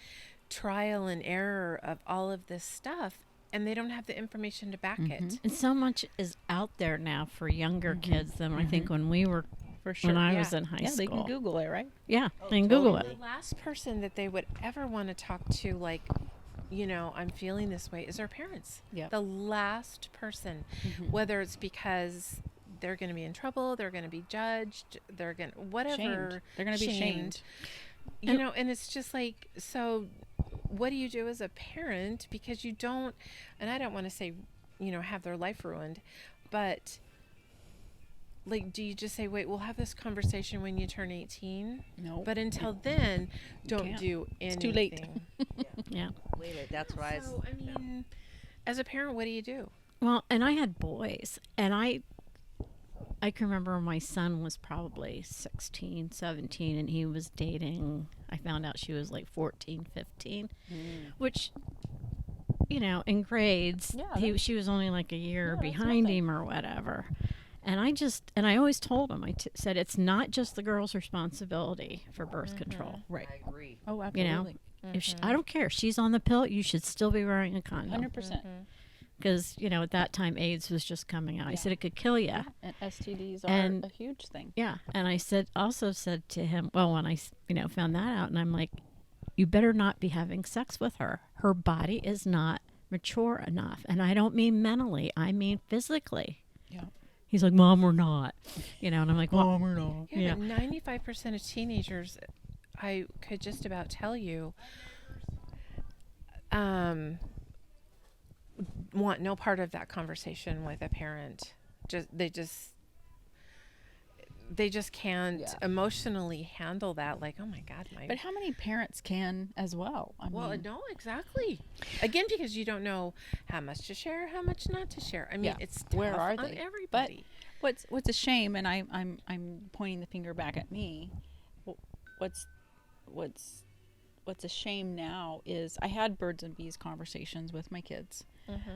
trial and error of all of this stuff, and they don't have the information to back it. And so much is out there now for younger kids than I think when we were, For sure. when I Yeah. was in high Yeah, they school. can Google it, right? Yeah, they can Google totally. it. The last person that they would ever want to talk to, like, you know, I'm feeling this way, is their parents. Yep. The last person, whether it's because they're going to be in trouble, they're going to be judged, they're going to, whatever. Shamed. They're going to be shamed. You know, and it's just like, so what do you do as a parent? Because you don't, and I don't want to say, you know, have their life ruined, but like, do you just say, wait, we'll have this conversation when you turn 18? No. But until then, don't can't. do anything. It's too late. Yeah. Wait, that's what I. So, I mean, as a parent, what do you do? Well, and I had boys, and I can remember my son was probably 16, 17, and he was dating. I found out she was like 14, 15, which, you know, in grades, Yeah, she was only like a year Yeah, that's behind nothing. him or whatever. And I always told him, said it's not just the girl's responsibility for birth control. Right. I agree. Oh, You know, absolutely. if I don't care, if she's on the pill, you should still be wearing a condom. 100%. Because, you know, at that time, AIDS was just coming out. I said it could kill you. And STDs are And- a huge thing. Yeah. And I also said to him, well, when I, found that out, and I'm like, you better not be having sex with her. Her body is not mature enough. And I don't mean mentally, I mean physically. Yeah. He's like, Mom, we're not. And I'm like, well, we're not. Yeah, Yeah. but 95% of teenagers, I could just about tell you, want no part of that conversation with a parent. They just can't Yeah. emotionally handle that. Like, oh my God, But how many parents can as well? I well, mean, no, exactly. Again, because you don't know how much to share, how much not to share. I mean, Yeah. it's Where tough are on they? everybody. what's a shame, and I'm pointing the finger back at me. What's a shame now is I had birds and bees conversations with my kids,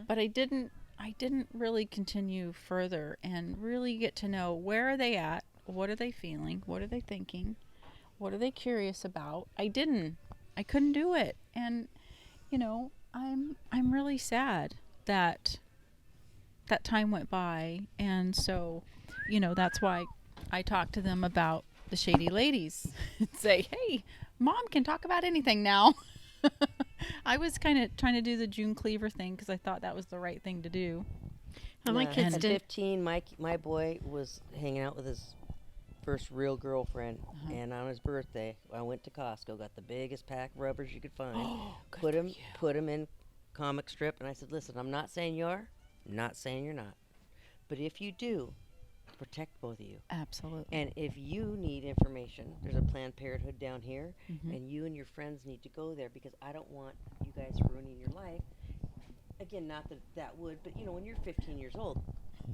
but I didn't really continue further and really get to know where are they at, what are they feeling, what are they thinking, what are they curious about. I couldn't do it, and I'm really sad that time went by, and so that's why I talk to them about the Shady ladies and say, hey, Mom can talk about anything now. I was kind of trying to do the June Cleaver thing because I thought that was the right thing to do. well, my Yeah. kids At did. 15, my boy was hanging out with his first real girlfriend, and on his birthday, I went to Costco, got the biggest pack of rubbers you could find, put him in comic strip, and I said, listen, I'm not saying you are, I'm not saying you're not, but if you do, protect both of you. Absolutely. And if you need information, there's a Planned Parenthood down here, and you and your friends need to go there because I don't want you guys ruining your life. Again, not that would, but when you're 15 years old,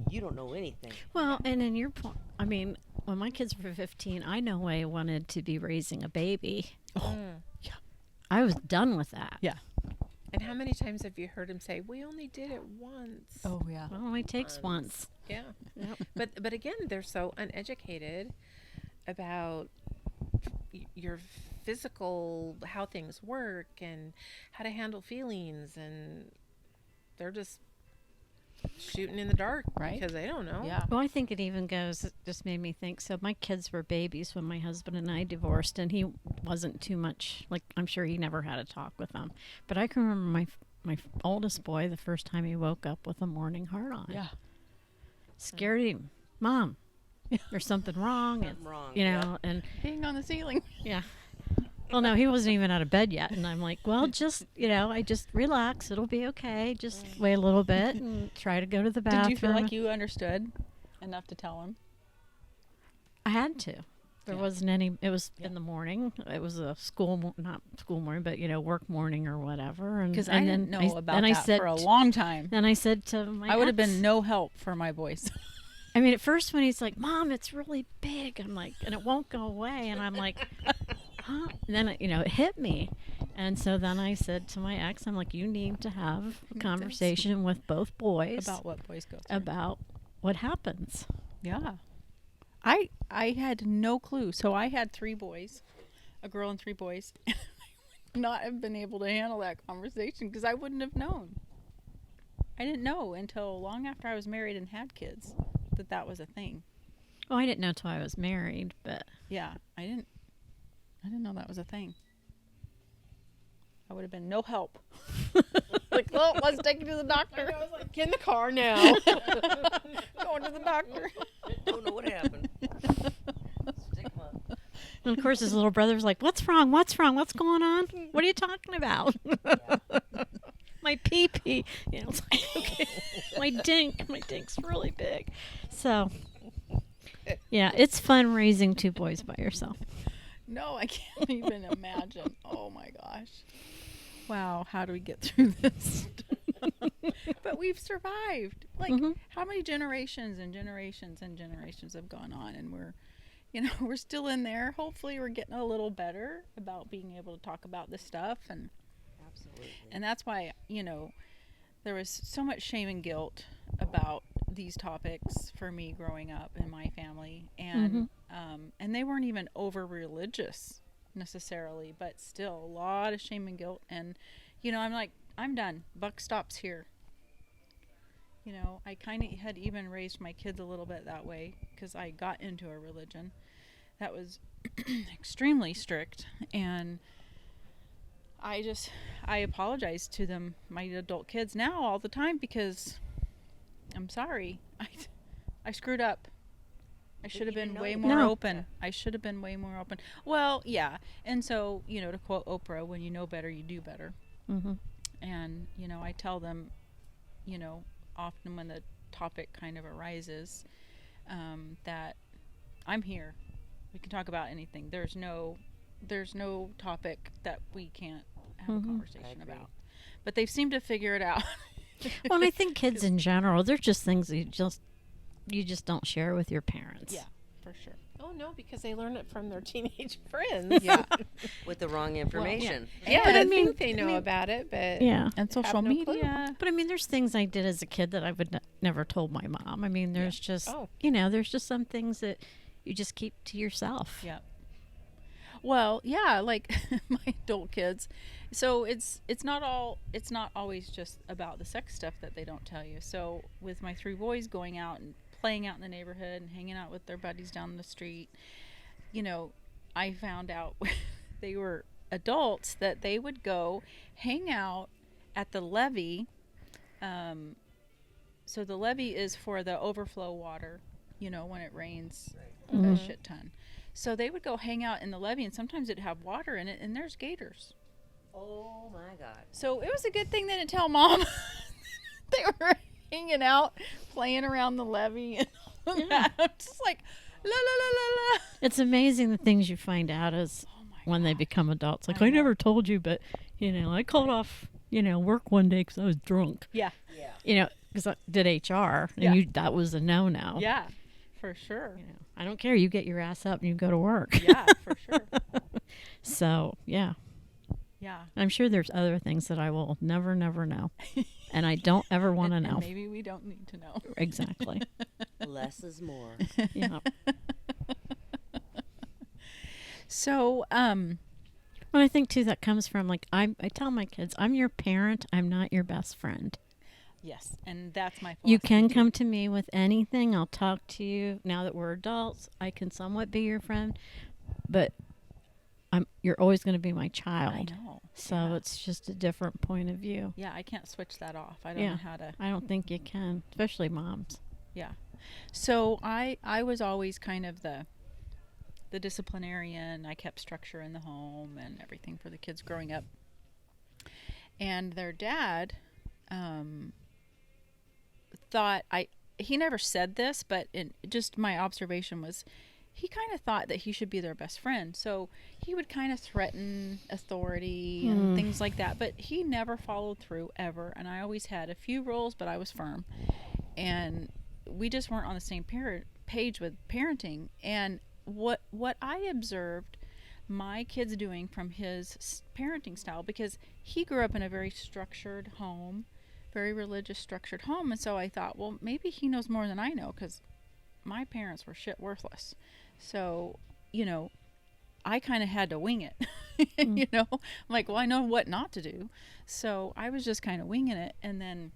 you don't know anything. Well, and in your point, I mean, when my kids were 15, I no way wanted to be raising a baby. Yeah. I was done with that. Yeah. And how many times have you heard him say, we only did it once? Oh yeah. Well, it only takes once. Yeah. But again, they're so uneducated about your physical, how things work and how to handle feelings, and they're just shooting in the dark, Right. Because they don't know. Yeah. Well, I think it even goes, it just made me think. So my kids were babies when my husband and I divorced, and he wasn't too much, like, I'm sure he never had a talk with them. But I can remember my oldest boy, the first time he woke up with a morning heart on. Yeah. Scared him. Mom, there's something wrong. And, Something wrong, and Being on the ceiling. yeah. Well, no, he wasn't even out of bed yet. And I'm like, well, just, I just relax. It'll be okay. Just wait a little bit and try to go to the bathroom. Did you feel like you understood enough to tell him? I had to. There Yeah. wasn't any, it was in the morning. It was a not school morning, but, work morning or whatever. Because And I then didn't know about I that said for a long time. Then I said to my I would have ex- been no help for my boys. I mean, at first when he's like, Mom, it's really big. I'm like, and it won't go away. And I'm like, huh? And then, it hit me. And so then I said to my ex, I'm like, you need to have a conversation with both boys About what boys go through. about what happens. Yeah. I had no clue. So I had 3 boys, a girl and 3 boys. I would not have been able to handle that conversation because I wouldn't have known. I didn't know until long after I was married and had kids that that was a thing. Well, I didn't know till I was married, but Yeah, I didn't know that was a thing. I would have been no help. Like, well, let's take you to the doctor. I was like, get in the car now. Going to the doctor. Don't know what happened. Stick 'em up. and of course his little brother's like, "What's wrong? What's wrong? What's going on? What are you talking about?" My pee-pee. You know, it's like, okay. My dink's really big. So, yeah, it's fun raising 2 boys by yourself. No, I can't even imagine. Oh my gosh. Wow, how do we get through this? But we've survived. Like, how many generations and generations and generations have gone on, and we're still in there. Hopefully we're getting a little better about being able to talk about this stuff, and Absolutely. and that's why, there was so much shame and guilt about these topics for me growing up in my family, and they weren't even over religious necessarily, but still a lot of shame and guilt. And I'm like, I'm done. Buck stops here. I kind of had even raised my kids a little bit that way because I got into a religion that was extremely strict, and I apologize to them, my adult kids, now all the time, because I'm sorry. I screwed up. I should have been way more open. I should have been way more open. Well, yeah. And so, to quote Oprah, when you know better, you do better. And, I tell them, often when the topic kind of arises, that I'm here. We can talk about anything. There's no topic that we can't have a conversation about. But they've seemed to figure it out. Well, and I think kids in general, they're just things that you just don't share with your parents. Yeah, for sure. Oh no, because they learn it from their teenage friends. Yeah. With the wrong information. Yeah, But I I mean- think they know about it, but Yeah. And social no clue. media. But I mean, there's things I did as a kid that I would never told my mom. I mean, there's just, there's just some things that you just keep to yourself. Yeah. Well, yeah, like my adult kids. So it's not always just about the sex stuff that they don't tell you. So with my 3 boys going out and playing out in the neighborhood and hanging out with their buddies down the street, I found out they were adults that they would go hang out at the levee. So the levee is for the overflow water, when it rains a shit ton. So they would go hang out in the levee, and sometimes it'd have water in it, and there's gators. Oh my God. So it was a good thing they didn't tell Mom. They were hanging out, playing around the levee, and all that. I'm just like, la la la la la. It's amazing the things you find out as when they become adults. Like, I never told you, but, I called off, work one day because I was drunk. Yeah. Yeah. Because I did HR, and that was a no-no. Yeah, for sure. I don't care. You get your ass up and you go to work. Yeah, for sure. So, yeah. Yeah. I'm sure there's other things that I will never know. And I don't ever want to know. And maybe we don't need to know. Exactly. Less is more. Yeah. So, But I think, too, that comes from, like, I tell my kids, I'm your parent. I'm not your best friend. yes, and that's my You philosophy, can too. come to me with anything. I'll talk to you. Now that we're adults, I can somewhat be your friend. But you're always going to be my child. I know. So it's just a different point of view. Yeah, I can't switch that off. I don't know how to. I don't think you can, especially moms. Yeah. So I was always kind of the disciplinarian. I kept structure in the home and everything for the kids growing up. And their dad thought he never said this, but just my observation was he kind of thought that he should be their best friend. So he would kind of threaten authority and things like that, but he never followed through ever. And I always had a few rules, but I was firm. And we just weren't on the same page with parenting. And what I observed my kids doing from his parenting style, because he grew up in a very structured home, very religious structured home. And so I thought, well, maybe he knows more than I know, because my parents were shit worthless. So, you know, I kind of had to wing it. You know, I'm like, well, I know what not to do. So I was just kind of winging it. And then,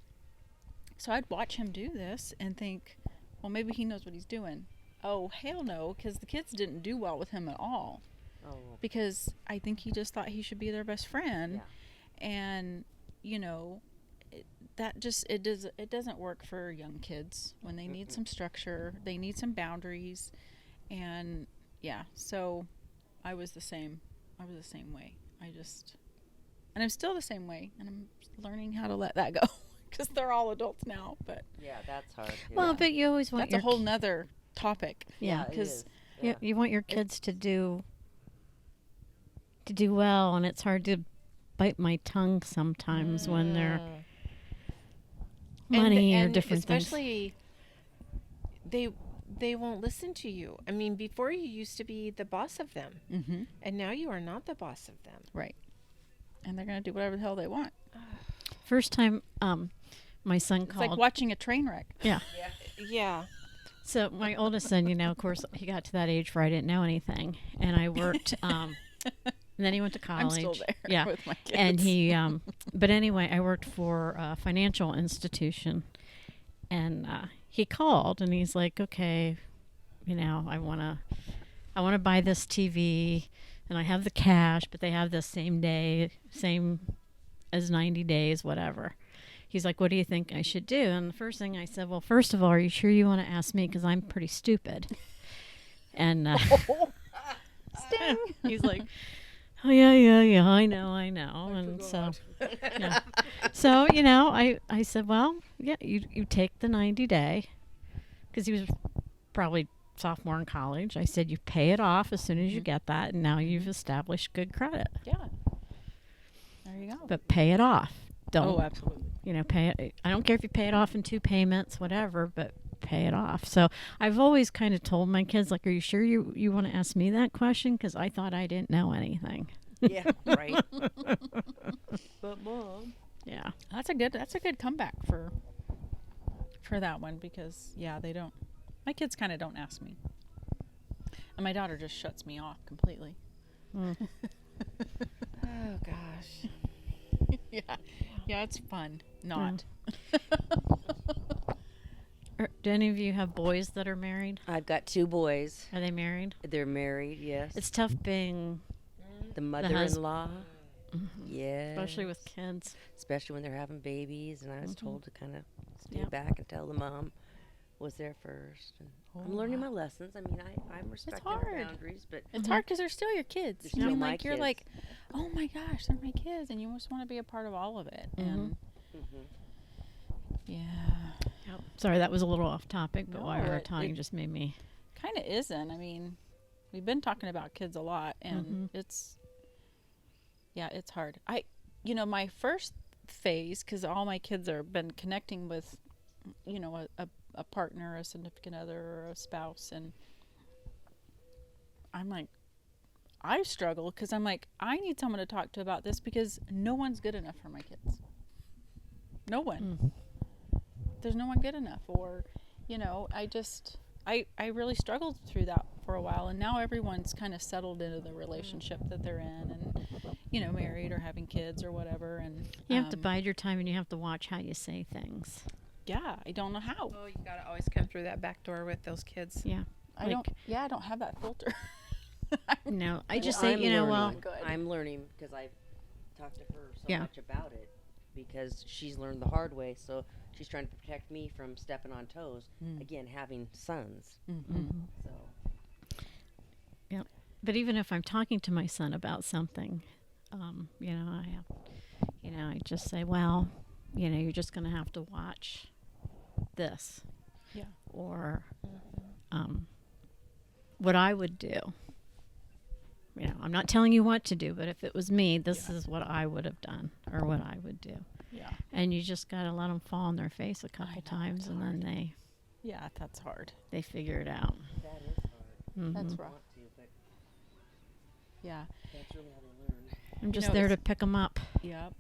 so I'd watch him do this and think, well, maybe he knows what he's doing. Oh, hell no, because the kids didn't do well with him at all. Oh. Because I think he just thought he should be their best friend. Yeah. And, you know, it doesn't work for young kids when they need some structure, they need some boundaries. And yeah, so I was the same way. And I'm still the same way, and I'm learning how to let that go because they're all adults now. But Yeah, that's hard. Well, but you always want that's a whole nother topic. Yeah, it because is. you want your kids to do well, and it's hard to bite my tongue sometimes when they're money or different things. Especially, they won't listen to you. I mean, before you used to be the boss of them, Mm-hmm. and now you are not the boss of them. Right. And they're gonna do whatever the hell they want. First time, my son It's called. like watching a train wreck. Yeah. Yeah. So my oldest son, you know, of course, he got to that age where I didn't know anything, and I worked. And then he went to college. I'm still there Yeah. with my kids. And he, but anyway, I worked for a financial institution, and he called, and he's like, "Okay, you know, I want to buy this TV, and I have the cash, but they have this same as 90 days, whatever." He's like, "What do you think I should do?" And the first thing I said, "Well, first of all, are you sure you want to ask me? Because I'm pretty stupid." And Sting. he's like, "Oh yeah, I know." And so, yeah. So, you know, I said, "Well, yeah, you take the 90-day," because he was probably sophomore in college. I said, "You pay it off as soon as you get that, and now you've established good credit. Yeah. There you go. But pay it off. Don't, Oh, absolutely. you know, pay it. I don't care if you pay it off in 2 payments, whatever, but pay it off." So I've always kind of told my kids, like, "Are you sure you want to ask me that question? Because I thought I didn't know anything." Yeah, right. But Mom. Yeah. That's a good comeback for that one because yeah, they don't. My kids kind of don't ask me, and my daughter just shuts me off completely. Oh gosh. Yeah, it's fun. Not. Do any of you have boys that are married? I've got 2 boys. Are they married? They're married, yes. It's tough being, The mother-in-law. Yes. especially with kids. Especially when they're having babies, and I was told to kind of stay Yep. back and tell the mom was there first. And I'm learning my lessons. I mean, I'm respecting her hard. boundaries, but It's hard because they're still your kids. They're I mean, still my like you're kids. like, oh my gosh, they're my kids, and you just want to be a part of all of it. And yeah, Sorry, that was a little off topic, but No, while we were it- talking, it- just made me. kind of isn't. I mean, we've been talking about kids a lot, and it's hard. My first phase, because all my kids are been connecting with, you know, a partner, a significant other, or a spouse, and I'm like, I struggle because I'm like, I need someone to talk to about this because no one's good enough for my kids. No one. There's no one good enough, or, you know, I really struggled through that for a while, and now everyone's kind of settled into the relationship that they're in, and, you know, married or having kids or whatever, and You have to bide your time, and you have to watch how you say things. yeah, I don't know how. Oh, you gotta always come through that back door with those kids. Yeah. I don't have that filter. No, I Well, just say, I'm you know, well, learning. Good. I'm learning because I've talked to her so Yeah. much about it because she's learned the hard way. So she's trying to protect me from stepping on toes. Again, having sons. So but even if I'm talking to my son about something, you know, I just say, well, you know, you're just going to have to watch this. Yeah. Or what I would do. You know, I'm not telling you what to do, but if it was me, this is what I would have done or what I would do. Yeah. And you just got to let them fall on their face a couple times, and then Yeah, that's hard. they figure it out. that is hard. That's I rough. want to, but Yeah. that's really how they learn. I'm You just know, there to it's- pick them up. Yep,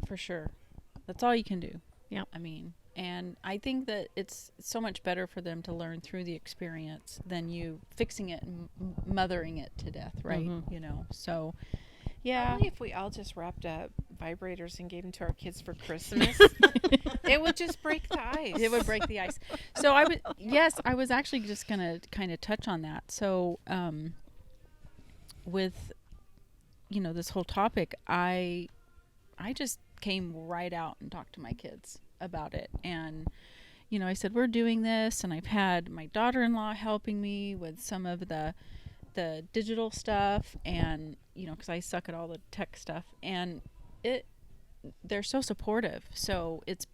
for sure. That's all you can do. Yep. I mean, And I think that it's so much better for them to learn through the experience than you fixing it and mothering it to death, right? You know, so yeah. Probably if we all just wrapped up vibrators and gave them to our kids for Christmas, it would just break the ice. It would break the ice. So I was actually just going to kind of touch on that. So, with, you know, this whole topic, I just came right out and talked to my kids about it. And, you know, I said, we're doing this, and I've had my daughter-in-law helping me with some of the digital stuff, and, you know, because I suck at all the tech stuff, and they're so supportive. So it's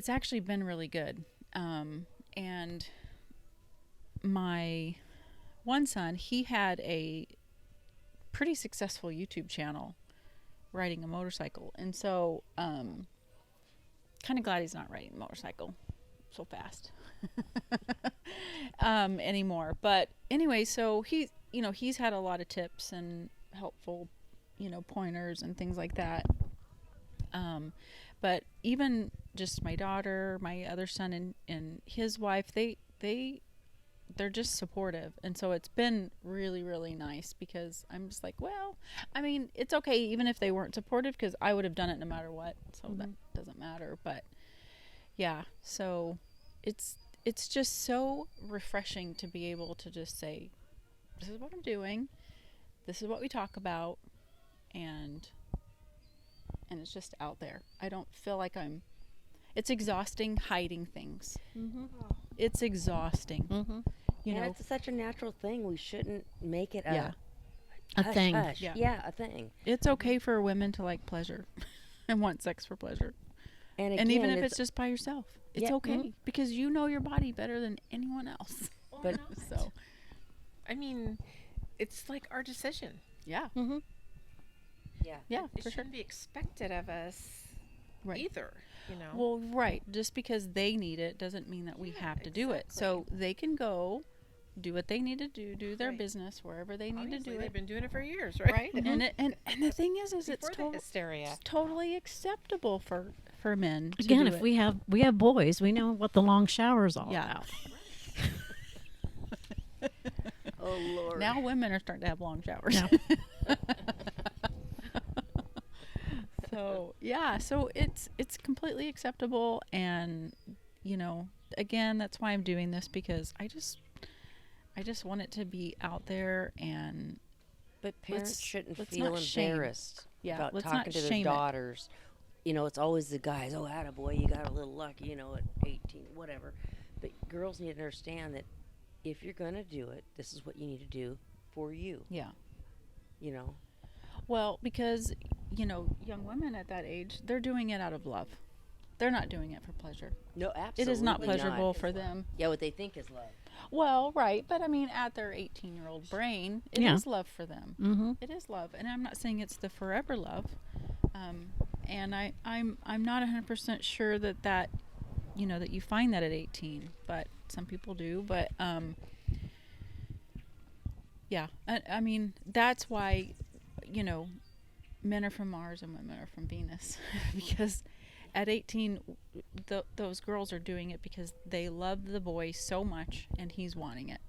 actually been really good. And my one son, he had a pretty successful YouTube channel riding a motorcycle. And so, kind of glad he's not riding a motorcycle so fast anymore. But anyway, so he's had a lot of tips and helpful, you know, pointers and things like that. But even just my daughter, my other son, and his wife, they're just supportive. And so it's been really, really nice, because I'm just like, well, I mean, it's okay even if they weren't supportive, because I would have done it no matter what. So that doesn't matter. But yeah, so it's just so refreshing to be able to just say, this is what I'm doing. This is what we talk about. And it's just out there. I don't feel like it's exhausting hiding things. It's exhausting. You know, it's such a natural thing. We shouldn't make it a hush, thing. hush. Yeah. Yeah, a thing. it's okay for women to like pleasure and want sex for pleasure. And, And even if it's just by yourself, it's Yeah. okay, because you know your body better than anyone else. But So, I mean, it's like our decision. yeah. Yeah, It for sure. shouldn't be expected of us Right. either, you know. Well, right. Just because they need it doesn't mean that we have to do it. So they can go do what they need to do their Right. business wherever they need Obviously, to do they've it. been doing it for years, right? Right. And the thing is it's Before the hysteria. totally acceptable for men to Again, do if it. we have boys, we know what the long shower is all Yeah. about. oh Lord. Now women are starting to have long showers. Yeah. So yeah, so it's completely acceptable. And, you know, again, that's why I'm doing this, because I just want it to be out there. And But parents let's- shouldn't let's feel not shame. embarrassed Yeah, about let's not talking to their shame it. daughters. You know, it's always the guys, oh, attaboy, you got a little lucky, you know, at 18, whatever. But girls need to understand that if you're going to do it, this is what you need to do for you, yeah. you know. Well, because, you know, young women at that age, they're doing it out of love. They're not doing it for pleasure. No, absolutely It is not not. pleasurable for them. Yeah, what they think is love. Well, right, but I mean, at their 18-year-old brain, it is Yeah. love for them. Mm-hmm. It is love, and I'm not saying it's the forever love. And I'm not 100% sure that you know, that you find that at 18, but some people do. But yeah, I mean, that's why, you know, men are from Mars and women are from Venus, because at 18, those girls are doing it because they love the boy so much, and he's wanting it.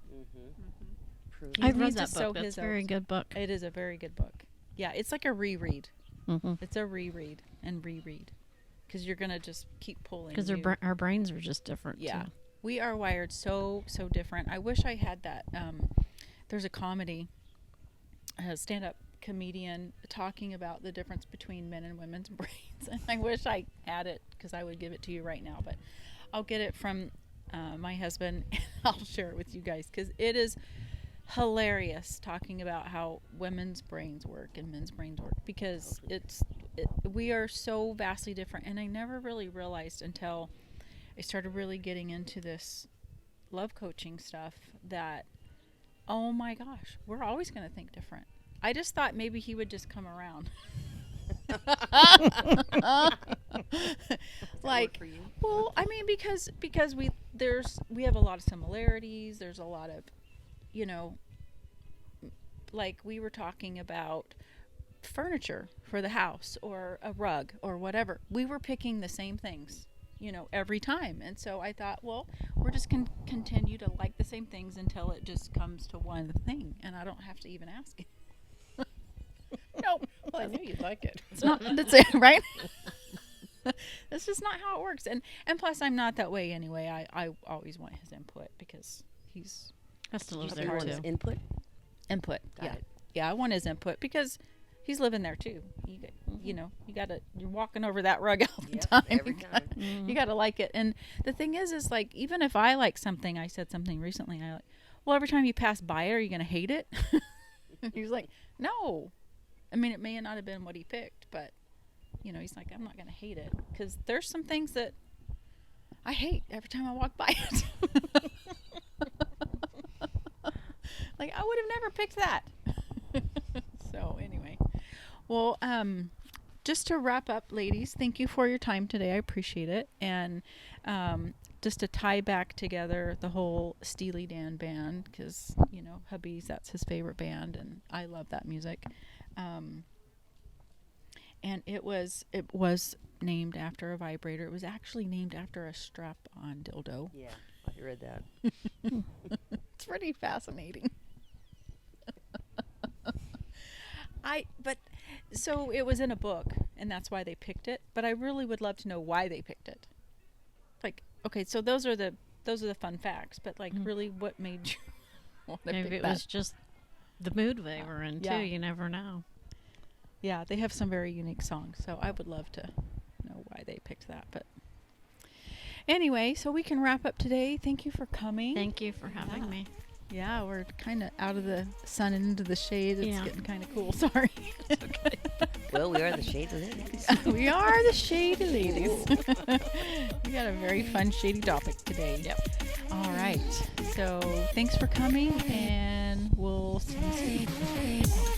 Prove He I've needs read to that sow book. his It's a very oats. good book. It is a very good book. Yeah, it's like a reread. Mm-hmm. It's a reread and reread, because you're gonna just keep pulling. Because new- our brains are just different. yeah, Too. we are wired so different. I wish I had that. There's a comedy, a stand-up comedian talking about the difference between men and women's brains, and I wish I had it, because I would give it to you right now. But I'll get it from my husband, and I'll share it with you guys, because it is hilarious talking about how women's brains work and men's brains work, because we are so vastly different. And I never really realized until I started really getting into this love coaching stuff that, oh my gosh, we're always going to think different. I just thought maybe he would just come around. Like, well, I mean, because we have a lot of similarities. There's a lot of, you know, like we were talking about furniture for the house or a rug or whatever, we were picking the same things, every time. And so I thought, well, we're just going to continue to like the same things until it just comes to one thing and I don't have to even ask it. Nope. Well, I knew you'd like it. It's not, that's it, right? That's just not how it works. And plus, I'm not that way anyway. I always want his input because he's Has to live You there want his too. input? input. Got Yeah. it. Yeah, I want his input because he's living there too. You're walking over that rug all the Yep, time. every You time. gotta- You got to like it. And the thing is like, even if I like something, I said something recently, well, every time you pass by it, are you going to hate it? He was like, no. I mean, it may not have been what he picked, but, he's like, I'm not going to hate it. Because there's some things that I hate every time I walk by it. Like, I would have never picked that. So, anyway. Well, just to wrap up, ladies, thank you for your time today. I appreciate it. And just to tie back together the whole Steely Dan band, because, hubby's, that's his favorite band, and I love that music. And it was named after a vibrator. It was actually named after a strap-on dildo. Yeah, I read that. It's pretty fascinating. So it was in a book, and that's why they picked it. But I really would love to know why they picked it. Like, okay, so those are the fun facts. But like, really, what made you want to Maybe pick it that? was just the mood they were in Yeah. too. You never know. Yeah, they have some very unique songs. So I would love to know why they picked that. But anyway, so we can wrap up today. Thank you for coming. Thank you for having Yeah. me. Yeah, we're kind of out of the sun and into the shade. It's Yeah. getting kind of cool. Sorry. Well, we are the Shady Ladies. We are the Shady Ladies. We got a very fun, shady topic today. Yep. All right. So thanks for coming, and we'll see you soon.